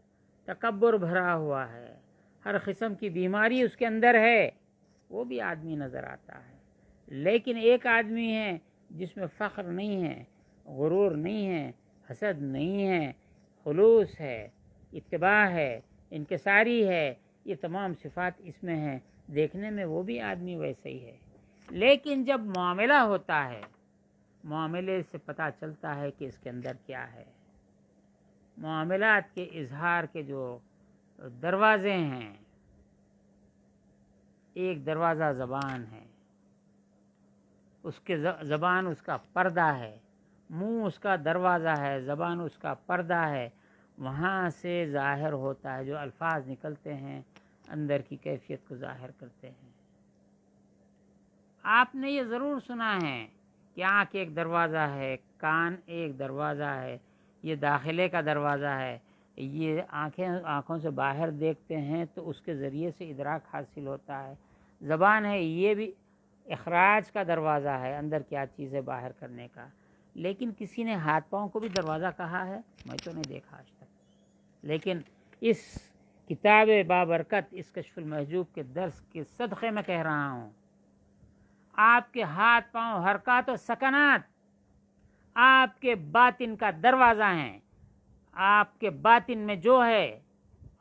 تکبر بھرا ہوا ہے، ہر قسم کی بیماری اس کے اندر ہے، وہ بھی آدمی نظر آتا ہے. لیکن ایک آدمی ہے جس میں فخر نہیں ہے، غرور نہیں ہے، حسد نہیں ہے، خلوص ہے، اتباع ہے، انکساری ہے، یہ تمام صفات اس میں ہیں. دیکھنے میں وہ بھی آدمی ویسے ہی ہے، لیکن جب معاملہ ہوتا ہے، معاملے سے پتہ چلتا ہے کہ اس کے اندر کیا ہے. معاملات کے اظہار کے جو دروازے ہیں، ایک دروازہ زبان ہے، اس کے زبان اس کا پردہ ہے، منہ اس کا دروازہ ہے، زبان اس کا پردہ ہے. وہاں سے ظاہر ہوتا ہے، جو الفاظ نکلتے ہیں اندر کی کیفیت کو ظاہر کرتے ہیں. آپ نے یہ ضرور سنا ہے کہ آنکھ ایک دروازہ ہے، کان ایک دروازہ ہے، یہ داخلے کا دروازہ ہے. یہ آنکھوں سے باہر دیکھتے ہیں تو اس کے ذریعے سے ادراک حاصل ہوتا ہے. زبان ہے، یہ بھی اخراج کا دروازہ ہے، اندر کیا چیز ہے باہر کرنے کا. لیکن کسی نے ہاتھ پاؤں کو بھی دروازہ کہا ہے؟ میں تو نہیں دیکھا آج تک. لیکن اس کتاب بابرکت، اس کشف المحجوب کے درس کے صدقے میں کہہ رہا ہوں، آپ کے ہاتھ پاؤں، حرکات و سکنات آپ کے باطن کا دروازہ ہیں. آپ کے باطن میں جو ہے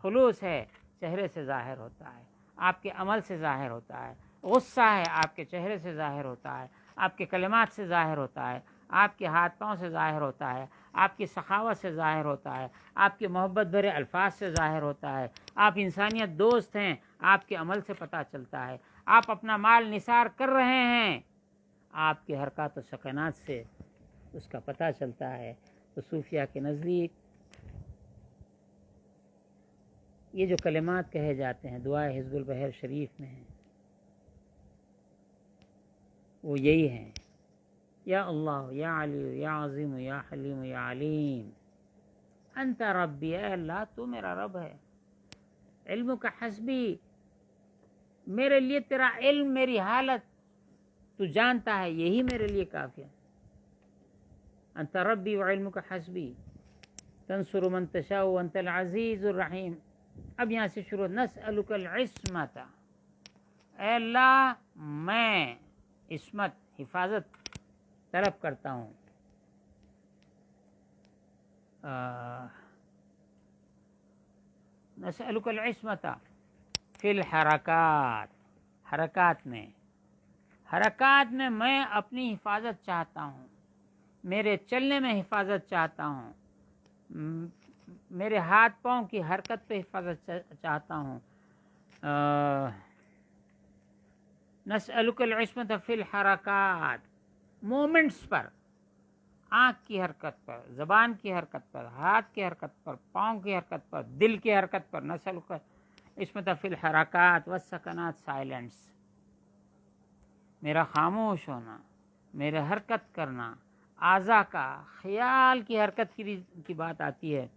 خلوص ہے، چہرے سے ظاہر ہوتا ہے، آپ کے عمل سے ظاہر ہوتا ہے. غصہ ہے، آپ کے چہرے سے ظاہر ہوتا ہے، آپ کے کلمات سے ظاہر ہوتا ہے، آپ کے ہاتھ پاؤں سے ظاہر ہوتا ہے، آپ کی سخاوت سے ظاہر ہوتا ہے، آپ کے محبت بھرے الفاظ سے ظاہر ہوتا ہے، آپ انسانیت دوست ہیں، آپ کے عمل سے پتہ چلتا ہے، آپ اپنا مال نثار کر رہے ہیں، آپ کے حرکات و سکنات سے اس کا پتہ چلتا ہے۔ تو صوفیہ کے نزدیک یہ جو کلمات کہے جاتے ہیں دعائے حزب البحر شریف میں ہیں، وہ یہی ہیں: یا اللہ، یا علی، یا عظیم، یا حلیم، یا علیم، انت ربی، اے اللہ تو میرا رب ہے، علم کا حسبی، میرے لیے تیرا علم، میری حالت تو جانتا ہے، یہی میرے لیے کافی ہے۔ انت ربی وعلم کا حسبی، تنصر من تشاء وانت العزیز الرحیم۔ اب یہاں سے شروع، نسألک العصمت، اے اللہ میں عصمت، حفاظت طلب کرتا ہوں، نسألک العصمت فی الحرکات، حرکات میں میں اپنی حفاظت چاہتا ہوں، میرے چلنے میں حفاظت چاہتا ہوں، میرے ہاتھ پاؤں کی حرکت پہ حفاظت چاہتا ہوں۔ نسألک العصمت فی الحرکات، مومنٹس پر، آنکھ کی حرکت پر، زبان کی حرکت پر، ہاتھ کی حرکت پر، پاؤں کی حرکت پر، دل کی حرکت پر۔ نسألک العصمت فی الحرکات والسکنات، سائلنس، میرا خاموش ہونا، میرے حرکت کرنا، اعضاء کا، خیال کی حرکت کی بات آتی ہے۔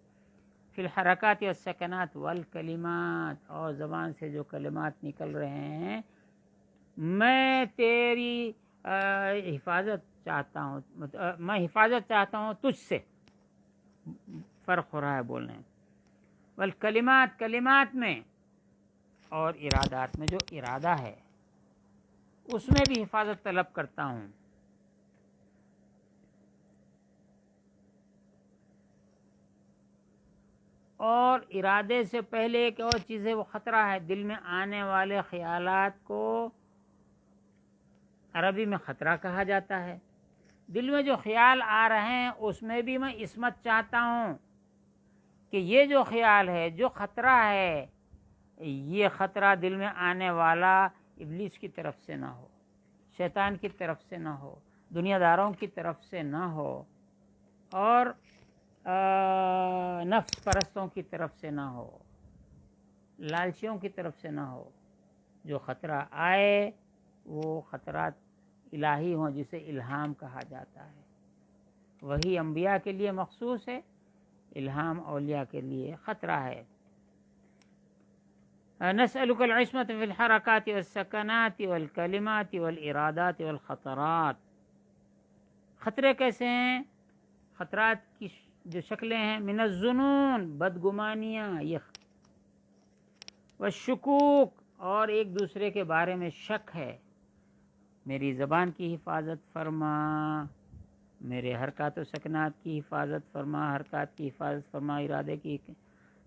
فی الحرکات والسکنات والکلمات، اور زبان سے جو کلمات نکل رہے ہیں، میں تیری حفاظت چاہتا ہوں، میں حفاظت چاہتا ہوں تجھ سے، فرق ہو رہا ہے بولنے۔ والکلمات، کلمات میں، اور ارادات میں، جو ارادہ ہے اس میں بھی حفاظت طلب کرتا ہوں۔ اور ارادے سے پہلے ایک اور چیز ہے، وہ خطرہ ہے، دل میں آنے والے خیالات کو عربی میں خطرہ کہا جاتا ہے۔ دل میں جو خیال آ رہے ہیں اس میں بھی میں عصمت چاہتا ہوں کہ یہ جو خیال ہے، جو خطرہ ہے، یہ خطرہ دل میں آنے والا ابلیس کی طرف سے نہ ہو، شیطان کی طرف سے نہ ہو، دنیا داروں کی طرف سے نہ ہو، اور نفس پرستوں کی طرف سے نہ ہو، لالچیوں کی طرف سے نہ ہو۔ جو خطرہ آئے وہ خطرات الہی ہوں، جسے الہام کہا جاتا ہے۔ وہی انبیاء کے لیے مخصوص ہے، الہام اولیاء کے لیے خطرہ ہے۔ نسألک العصمت فی الحرکات والسکنات والکلمات والارادات والخطرات۔ خطرے کیسے ہیں؟ خطرات کی جو شکلیں ہیں: من الظنون، بدگمانیاں، یہ والشکوک، اور ایک دوسرے کے بارے میں شک ہے۔ میری زبان کی حفاظت فرما، میرے حرکات و سکنات کی حفاظت فرما، حرکات کی حفاظت فرما، ارادے کی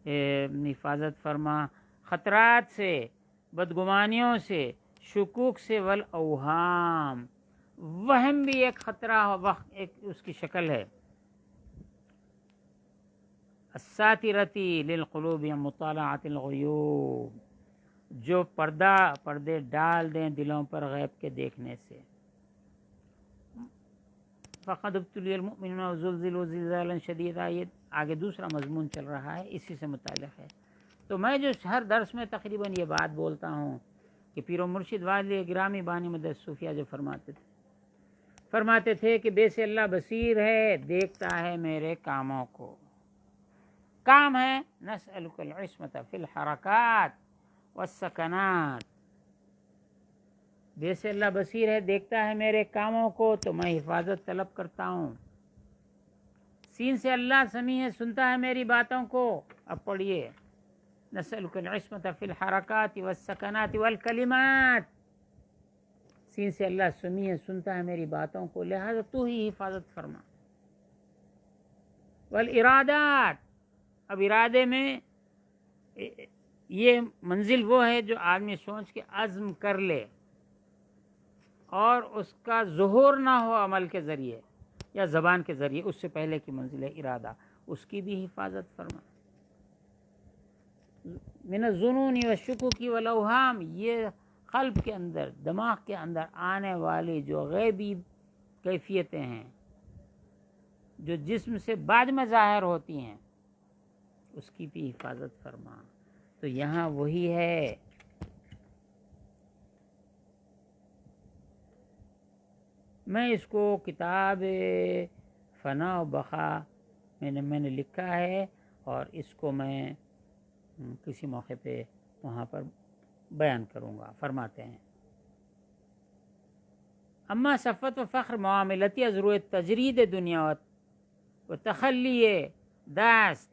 حفاظت فرما، خطرات سے، بدگمانیوں سے، شکوک سے، والاوہام، وہم بھی ایک خطرہ ہو، وقت ایک اس کی شکل ہے۔ الساترتی للقلوب مطالعۃ الغیوب، جو پردے ڈال دیں دلوں پر غیب کے دیکھنے سے۔ فقد ابتلی المؤمنون وزلزلوا زلزالا شدیدا، یہ آگے دوسرا مضمون چل رہا ہے، اسی سے متعلق ہے۔ تو میں جو ہر درس میں تقریباً یہ بات بولتا ہوں کہ پیر و مرشد والی گرامی بانی مدد صوفیہ جو فرماتے تھے کہ بے سے اللہ بصیر ہے، دیکھتا ہے میرے کاموں کو۔ کام ہے نسألک العصمت فی الحرکات والسکنات، بے سے اللہ بصیر ہے، دیکھتا ہے میرے کاموں کو، تو میں حفاظت طلب کرتا ہوں۔ سین سے اللہ سمیع ہے، سنتا ہے میری باتوں کو۔ اب پڑھیے، نسألک العصمت فی الحرکات والسکنات والکلمات، سین سے اللہ سمیع ہے، سنتا ہے میری باتوں کو، لہذا تو ہی حفاظت فرما۔ والارادات، اب ارادے میں یہ منزل وہ ہے جو آدمی سوچ کے عزم کر لے اور اس کا ظہور نہ ہو عمل کے ذریعے، یا زبان کے ذریعے، اس سے پہلے کی منزل ارادہ، اس کی بھی حفاظت فرما۔ من الظنون والشکوک والاوہام، یہ قلب کے اندر، دماغ کے اندر آنے والی جو غیبی کیفیتیں ہیں، جو جسم سے بعد میں ظاہر ہوتی ہیں، اس کی بھی حفاظت فرما۔ تو یہاں وہی ہے، میں اس کو کتاب فنا و بقا میں نے لکھا ہے، اور اس کو میں کسی موقع پہ وہاں پر بیان کروں گا۔ فرماتے ہیں اما صفت و فخر معاملتی از روی تجرید دنیا و تخلی دست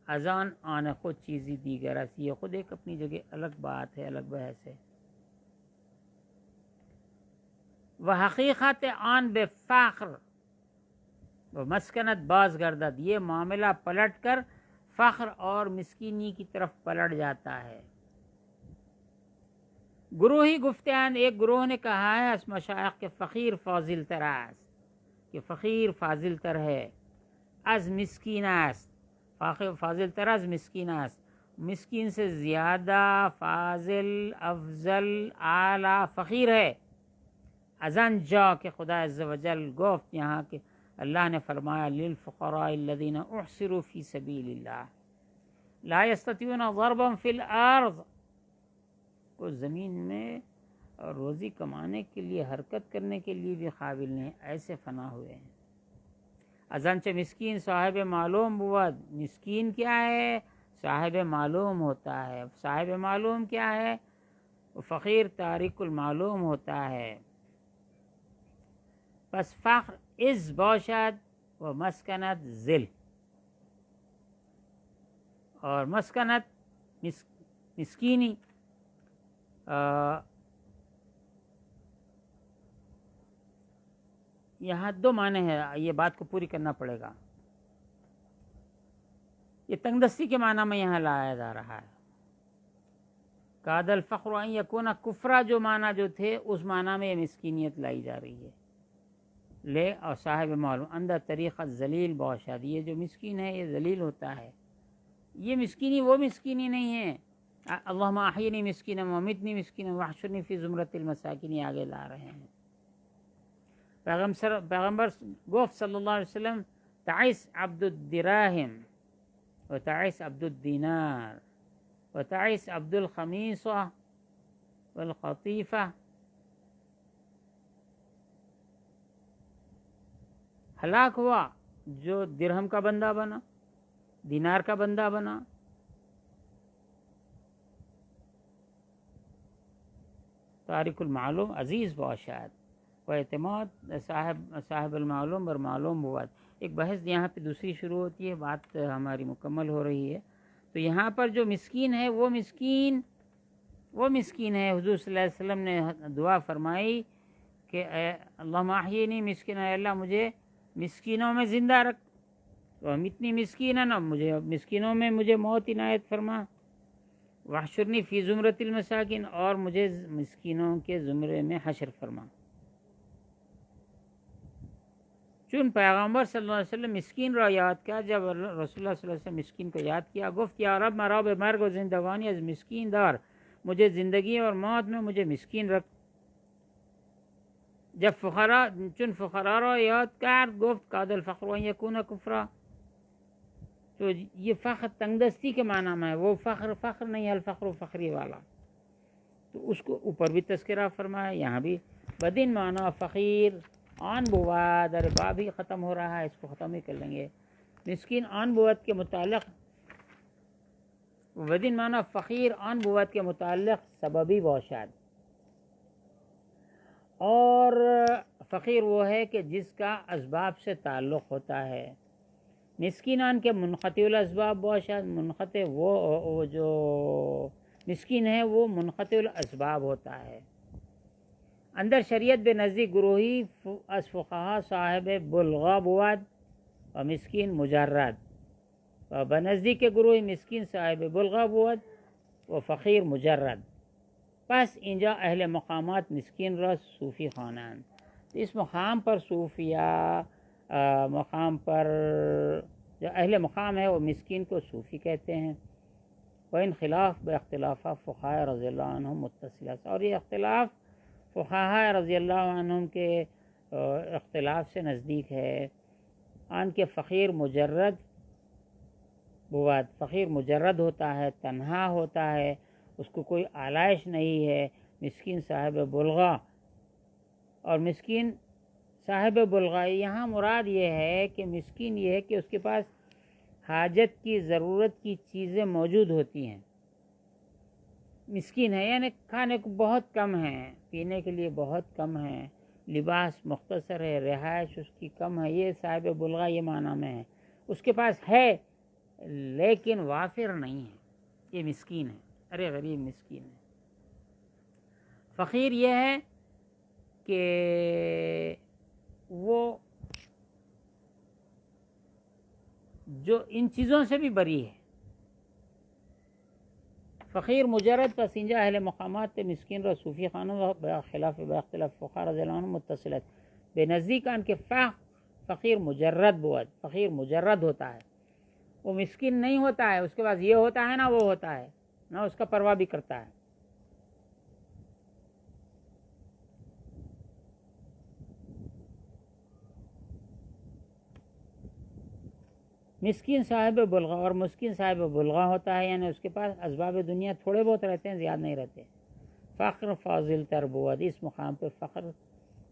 از آن خود چیزی دیگر است، یہ خود ایک اپنی جگہ الگ بات ہے، الگ بحث ہے۔ و حقیقت آن بے فخر و مسکنت باز گردد، یہ معاملہ پلٹ کر فخر اور مسکینی کی طرف پلٹ جاتا ہے۔ گروہی گفتیان، ایک گروہ نے کہا ہے اس مشائخ کے فقیر فاضل تر است، کہ فقیر فاضل تر ہے، از مسکین است، فاضل تر از مسکین است، مسکین سے زیادہ فاضل، افضل، اعلی، فقیر ہے۔ از آن جا کہ خدا عز و جل گفت، یہاں کہ اللہ نے فرمایا للفقراء الذین احصروا فی سبیل اللہ لا یستطیعون ضربا فی الارض، کو زمین میں روزی کمانے کے لیے، حرکت کرنے کے لیے بھی قابل نہیں، ایسے فنا ہوئے ہیں۔ ازانچہ مسکین صاحب معلوم بود، مسکین کیا ہے؟ صاحب معلوم ہوتا ہے۔ صاحب معلوم کیا ہے؟ فقیر تارک المعلوم ہوتا ہے۔ پس فخر عز باشد و مسکنت ذل، اور مسکنت مسکینی یہاں دو معنی ہے، یہ بات کو پوری کرنا پڑے گا۔ یہ تنگ دستی کے معنی میں یہاں لایا جا رہا ہے۔ کاد الفقر ان یکون کفرا، جو معنی جو تھے اس معنی میں یہ مسکینیت لائی جا رہی ہے۔ لے اور صاحب معلوم اندر طریقہ ذلیل باشد، یہ جو مسکین ہے یہ ذلیل ہوتا ہے۔ یہ مسکینی وہ مسکینی نہیں ہے، اللہم احینی مسکینا وامتنی مسکینا واحشرنی فی زمرۃ المساکین، آگے لا رہے ہیں۔ پیغمبر گفت صلی اللہ علیہ وسلم تعس عبد الدراہم و تعس عبد الدینار و تعس عبد الخمیصہ والقطیفہ، ہلاک ہوا جو درہم کا بندہ بنا، دینار کا بندہ بنا، تارک المعلوم عزیز باشد و اعتماد صاحب المعلوم بر معلوم بود۔ ایک بحث یہاں پہ دوسری شروع ہوتی ہے، بات ہماری مکمل ہو رہی ہے۔ تو یہاں پر جو مسکین ہے وہ مسکین ہے، حضور صلی اللہ علیہ وسلم نے دعا فرمائی کہ اے اللہم احیینی مسکینا، اے اللہ مجھے مسکینوں میں زندہ رکھ، تو ہم اتنی مسکین ہیں نا، مجھے مسکینوں میں مجھے موت عنایت فرما، واحشرنی فی زمرۃ المساکین، اور مجھے مسکینوں کے زمرے میں حشر فرما۔ چون پیغمبر صلی اللہ علیہ وسلم مسکین را یاد کیا، جب رسول اللہ صلی اللہ علیہ وسلم مسکین کو یاد کیا، گفت یا رب مرا به مرگ و زندگانی از مسکین دار، مجھے زندگی اور موت میں مجھے مسکین رکھ۔ جب چون فقراء را یاد کرد، گفت کاد الفقر ان یکون کفرا، تو یہ فخر تنگ دستی کے معنی میں ہے، وہ فخر نہیں ہے، الفقر فخری والا، تو اس کو اوپر بھی تذکرہ فرمایا، یہاں بھی بدین معنی فقیر آن بود، ارے باب ہی ختم ہو رہا ہے، اس کو ختم ہی کر لیں گے۔ مسکین آن بود کے متعلق، بدین معنی فقیر آن بود کے متعلق سببی باشد، اور فقیر وہ ہے کہ جس کا اسباب سے تعلق ہوتا ہے۔ مسکینان کے منقطع الاسباب باشد، منقطع وہ جو مسکین ہے وہ منقطع الاسباب ہوتا ہے۔ اندر شریعت بے نزدیک گروہی از فقہا صاحب بلغا بود و مسکین مجرد، و بنزدیک کے گروہی مسکین صاحب بلغا بود و فقیر مجرد، پس اینجا اہل مقامات مسکین را صوفی خوانند۔ اس مقام پر صوفیہ مقام پر جو اہل مقام ہے وہ مسکین کو صوفی کہتے ہیں. وَإِنْ خلاف باختلاف فقہاء رضی اللہ عنہم متصلہ، اور یہ اختلاف فقہاء رضی اللہ عنہم کے اختلاف سے نزدیک ہے. آن کے فقیر مجرد بود، فقیر مجرد ہوتا ہے، تنہا ہوتا ہے، اس کو کوئی آلائش نہیں ہے. مسکین صاحب بلغہ، اور مسکین صاحب بلغہ یہاں مراد یہ ہے کہ مسکین یہ ہے کہ اس کے پاس حاجت کی ضرورت کی چیزیں موجود ہوتی ہیں. مسکین ہے یعنی کھانے کو بہت کم ہے، پینے کے لیے بہت کم ہے، لباس مختصر ہے، رہائش اس کی کم ہے. یہ صاحب بلغہ یہ معنی میں ہے، اس کے پاس ہے لیکن وافر نہیں ہے. یہ مسکین ہے، ارے غریب مسکین ہے. فقیر یہ ہے کہ وہ جو ان چیزوں سے بھی بری ہے. فقیر مجرد پسنجہ اہل مقامات مسکین و صوفی خانوں خلاف باختلاف فقہاء رضی اللہ عنہ متصلت بے نزدیک ان کے فقیر مجرد بود، فقیر مجرد ہوتا ہے، وہ مسکین نہیں ہوتا ہے، اس کے پاس یہ ہوتا ہے نہ وہ ہوتا ہے، نہ اس کا پرواہ بھی کرتا ہے. مسکین صاحب بلغہ، اور مسکین صاحب بلغہ ہوتا ہے یعنی اس کے پاس اسباب دنیا تھوڑے بہت رہتے ہیں، زیادہ نہیں رہتے. فقر فاضل تر بود، اس مقام پہ فقر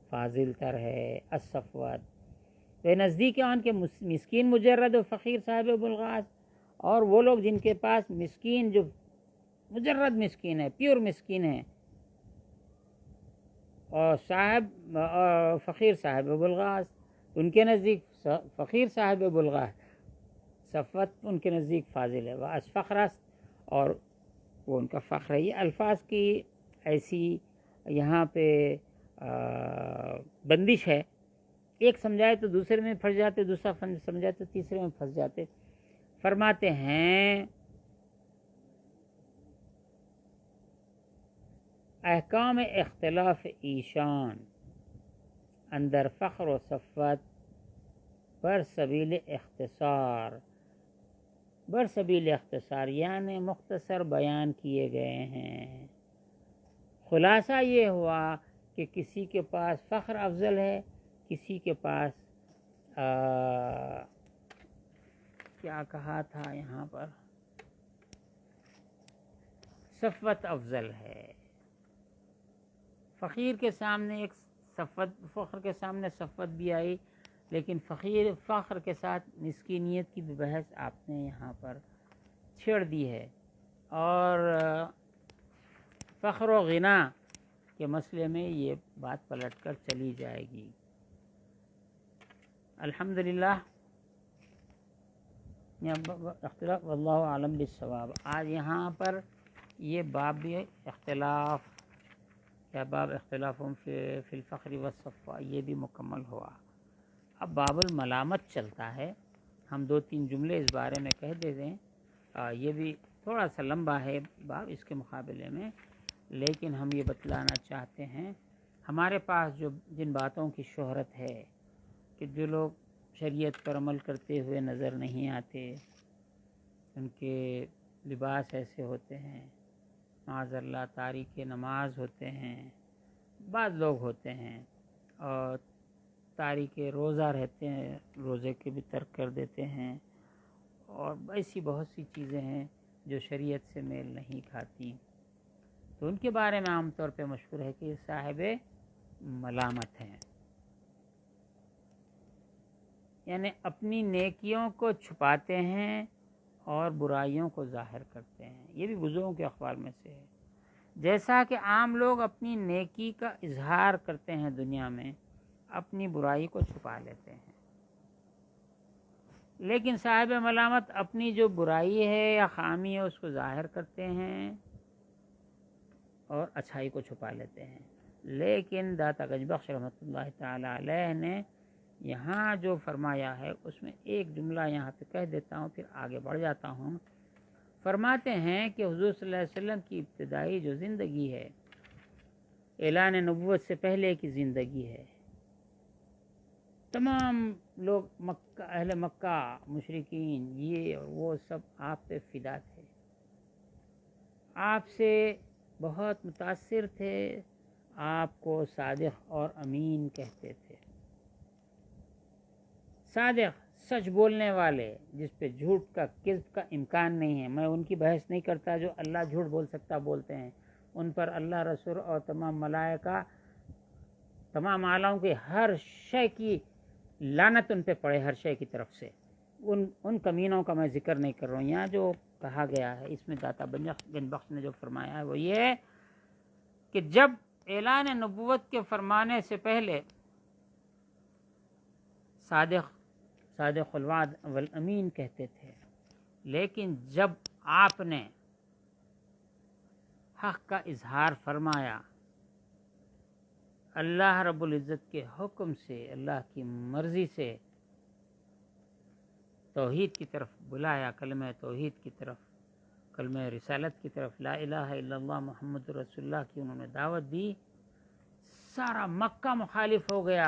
فاضل تر ہے. الصفوت بے نزدیک ان کے مسکین مجرد و فقیر صاحب بلغہ، اور وہ لوگ جن کے پاس مسکین جو مجرد مسکین ہے، پیور مسکین ہے، اور فقیر صاحب بلغہ، ان کے نزدیک فقیر صاحب بلغہ ہے. صفوت ان کے نزدیک فاضل ہے. وہ فخرست، اور وہ ان کا فخر ہے. یہ الفاظ کی ایسی یہاں پہ بندش ہے، ایک سمجھائے تو دوسرے میں پھنس جاتے، دوسرا سمجھائے تو تیسرے میں پھنس جاتے. فرماتے ہیں احکام اختلاف ایشان اندر فخر و صفوت بر سبیل اختصار یعنی مختصر بیان کیے گئے ہیں. خلاصہ یہ ہوا کہ کسی کے پاس فخر افضل ہے، کسی کے پاس کیا کہا تھا یہاں پر، صفوت افضل ہے. فقیر کے سامنے ایک صفوت، فخر کے سامنے صفوت بھی آئی، لیکن فخر کے ساتھ مسکینیت کی بھی بحث آپ نے یہاں پر چھیڑ دی ہے. اور فخر و غنا کے مسئلے میں یہ بات پلٹ کر چلی جائے گی. الحمدللہ اختلاف واللہ عالم بالصواب. آج یہاں پر یہ باب بھی اختلاف یا باب اختلاف فی الفخر والصفا یہ بھی مکمل ہوا. اب باب الملامت چلتا ہے. ہم 2-3 جملے اس بارے میں کہہ دیتے ہیں. یہ بھی تھوڑا سا لمبا ہے باب اس کے مقابلے میں، لیکن ہم یہ بتلانا چاہتے ہیں ہمارے پاس جو جن باتوں کی شہرت ہے کہ جو لوگ شریعت پر عمل کرتے ہوئے نظر نہیں آتے، ان کے لباس ایسے ہوتے ہیں، معاذ اللہ تاریک نماز ہوتے ہیں، بعض لوگ ہوتے ہیں، اور تاریک روزہ رہتے ہیں، روزے کے بھی ترک کر دیتے ہیں، اور ایسی بہت سی چیزیں ہیں جو شریعت سے میل نہیں کھاتی. تو ان کے بارے میں عام طور پہ مشہور ہے کہ یہ صاحب ملامت ہیں، یعنی اپنی نیکیوں کو چھپاتے ہیں اور برائیوں کو ظاہر کرتے ہیں. یہ بھی بزرگوں کے اقوال میں سے ہے. جیسا کہ عام لوگ اپنی نیکی کا اظہار کرتے ہیں دنیا میں، اپنی برائی کو چھپا لیتے ہیں، لیکن صاحب ملامت اپنی جو برائی ہے یا خامی ہے اس کو ظاہر کرتے ہیں اور اچھائی کو چھپا لیتے ہیں. لیکن داتا گنج بخش رحمۃ اللہ تعالی علیہ نے یہاں جو فرمایا ہے اس میں ایک جملہ یہاں پہ کہہ دیتا ہوں، پھر آگے بڑھ جاتا ہوں. فرماتے ہیں کہ حضور صلی اللہ علیہ وسلم کی ابتدائی جو زندگی ہے، اعلان نبوت سے پہلے کی زندگی ہے، تمام لوگ مکہ، اہل مکہ، مشرکین، یہ اور وہ سب آپ پہ فدا تھے، آپ سے بہت متاثر تھے، آپ کو صادق اور امین کہتے تھے۔ صادق، سچ بولنے والے، جس پہ جھوٹ کا، کذب کا امکان نہیں ہے۔ میں ان کی بحث نہیں کرتا جو اللہ جھوٹ بول سکتا بولتے ہیں، ان پر اللہ، رسول اور تمام ملائکہ، تمام اعلیٰ کی ہر شے کی لعنت ان پہ پڑے، ہر شے کی طرف سے۔ ان کمینوں کا میں ذکر نہیں کر رہا ہوں۔ یہاں جو کہا گیا ہے اس میں داتا گنج بخش نے جو فرمایا ہے وہ یہ ہے کہ جب اعلان نبوت کے فرمانے سے پہلے صادق الوعد والامین کہتے تھے، لیکن جب آپ نے حق کا اظہار فرمایا، اللہ رب العزت کے حکم سے، اللہ کی مرضی سے توحید کی طرف بلایا، کلمہ توحید کی طرف، کلمہ رسالت کی طرف، لا الہ الا اللہ محمد رسول اللہ کی انہوں نے دعوت دی، سارا مکہ مخالف ہو گیا،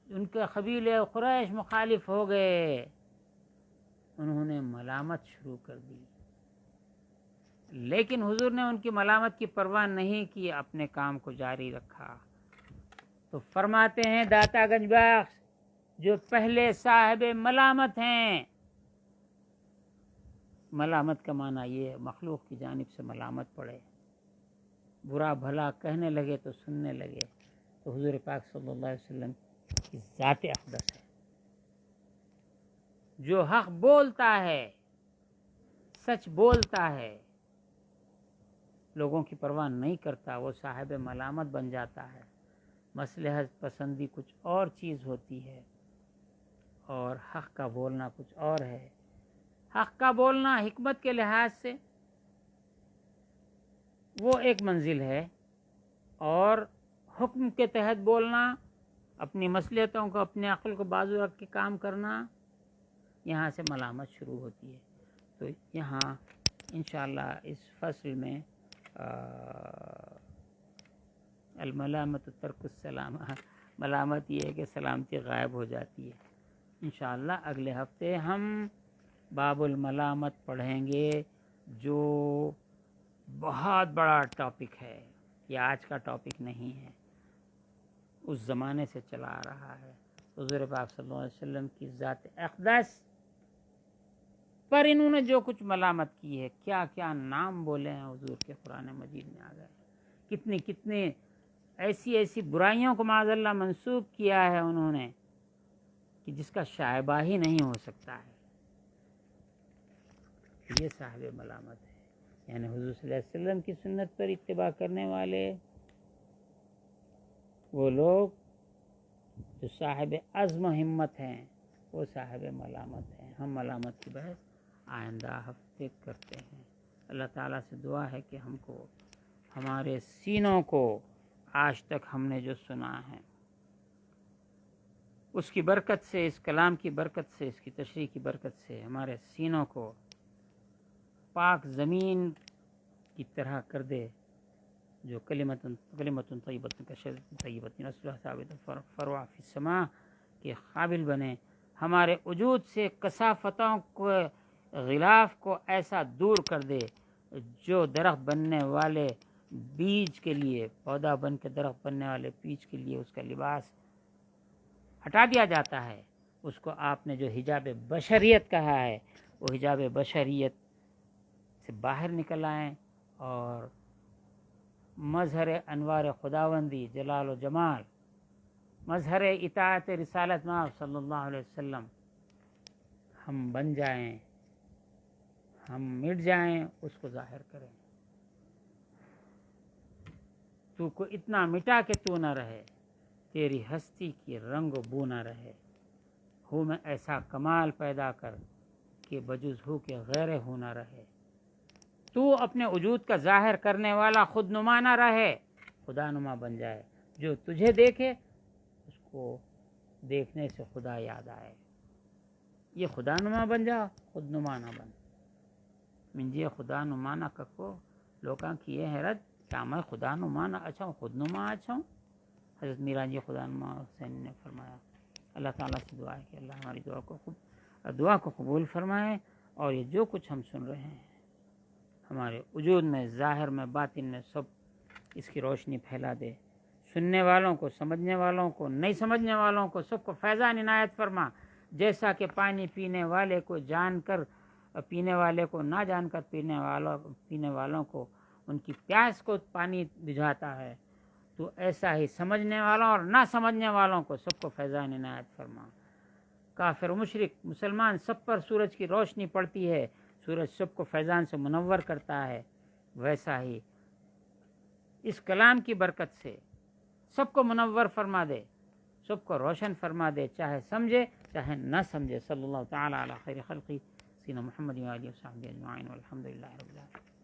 ان کے قبیلے قریش مخالف ہو گئے، انہوں نے ملامت شروع کر دی، لیکن حضور نے ان کی ملامت کی پرواہ نہیں کی، اپنے کام کو جاری رکھا۔ تو فرماتے ہیں داتا گنج بخش، جو پہلے صاحب ملامت ہیں، ملامت کا معنی یہ ہے مخلوق کی جانب سے ملامت پڑے، برا بھلا کہنے لگے تو سننے لگے، تو حضور پاک صلی اللہ علیہ وسلم کی ذات اقدس ہے۔ جو حق بولتا ہے، سچ بولتا ہے، لوگوں کی پرواہ نہیں کرتا، وہ صاحب ملامت بن جاتا ہے۔ مصلحت پسندی کچھ اور چیز ہوتی ہے اور حق کا بولنا کچھ اور ہے۔ حق کا بولنا حکمت کے لحاظ سے وہ ایک منزل ہے، اور حکم کے تحت بولنا، اپنی مصلحتوں کو، اپنے عقل کو بازو رکھ کے کام کرنا، یہاں سے ملامت شروع ہوتی ہے۔ تو یہاں انشاءاللہ اس فصل میں الملامت ترک السلام، ملامت یہ ہے کہ سلامتی غائب ہو جاتی ہے۔ انشاءاللہ اگلے ہفتے ہم باب الملامت پڑھیں گے، جو بہت بڑا ٹاپک ہے، یہ آج کا ٹاپک نہیں ہے، اس زمانے سے چلا آ رہا ہے۔ حضور پاک صلی اللہ علیہ وسلم کی ذات اقدس پر انہوں نے جو کچھ ملامت کی ہے، کیا کیا نام بولے ہیں حضور کے قرآن مجید میں آ گئے، کتنی ایسی برائیوں کو معاذ اللہ منسوب کیا ہے انہوں نے کہ جس کا شائبہ ہی نہیں ہو سکتا ہے۔ یہ صاحب ملامت ہے، یعنی حضور صلی اللہ علیہ وسلم کی سنت پر اتباع کرنے والے وہ لوگ جو صاحب عزم و ہمت ہیں، وہ صاحب ملامت ہیں۔ ہم ملامت کی بحث آئندہ ہفتے کرتے ہیں۔ اللہ تعالیٰ سے دعا ہے کہ ہم کو، ہمارے سینوں کو، آج تک ہم نے جو سنا ہے اس کی برکت سے، اس کلام کی برکت سے، اس کی تشریح کی برکت سے ہمارے سینوں کو پاک زمین کی طرح کر دے، جو کلمت طیبۃ کشجرۃ طیبۃ اصلھا ثابت فروعها فی السماء کے قابل بنے، ہمارے وجود سے کثافتوں کو، غلاف کو ایسا دور کر دے جو درخت بننے والے بیج کے لیے، پودا بن کے درخت بننے والے بیج کے لیے اس کا لباس ہٹا دیا جاتا ہے، اس کو آپ نے جو حجاب بشریت کہا ہے، وہ حجاب بشریت سے باہر نکل آئیں، اور مظہر انوار خداوندی، جلال و جمال، مظہر اطاعت رسالت مآب صلی اللہ علیہ وسلم ہم بن جائیں، ہم مٹ جائیں، اس کو ظاہر کریں۔ تو کو اتنا مٹا کہ تو نہ رہے، تیری ہستی کی رنگ و بو نہ رہے، ہو میں ایسا کمال پیدا کر کہ بجز ہو کے غیر ہو نہ رہے، تو اپنے وجود کا ظاہر کرنے والا خود نما نہ رہے، خدا نما بن جائے، جو تجھے دیکھے اس کو دیکھنے سے خدا یاد آئے۔ یہ خدا نما بن جا، خود نما نہ بن۔ منجے خدا نما نہ ککو، لوکاں کی یہ حیرت کیا میں خدا نما نہ اچھا ہوں، خود نما اچھا ہوں۔ حضرت میران جی خدا نما حسین نے فرمایا اللہ تعالیٰ سے دعا ہے کہ اللہ ہماری دعا کو قبول فرمائے، اور یہ جو کچھ ہم سن رہے ہیں ہمارے وجود میں، ظاہر میں، باطن میں، سب اس کی روشنی پھیلا دے، سننے والوں کو، سمجھنے والوں کو، نہیں سمجھنے والوں کو، سب کو فیضان عنایت فرما، جیسا کہ پانی پینے والے کو جان کر پینے والے کو نہ جان کر پینے والوں کو ان کی پیاس کو پانی بجھاتا ہے، تو ایسا ہی سمجھنے والوں اور نہ سمجھنے والوں کو سب کو فیضان عنایت فرما۔ کافر، مشرک، مسلمان، سب پر سورج کی روشنی پڑتی ہے، سورج سب کو فیضان سے منور کرتا ہے، ویسا ہی اس کلام کی برکت سے سب کو منور فرما دے، سب کو روشن فرما دے، چاہے سمجھے چاہے نہ سمجھے۔ صلی اللہ تعالیٰ علی خیر خلقی سیدنا محمد و آلہ و صحبہ اجمعین والحمد للہ رب العالمین۔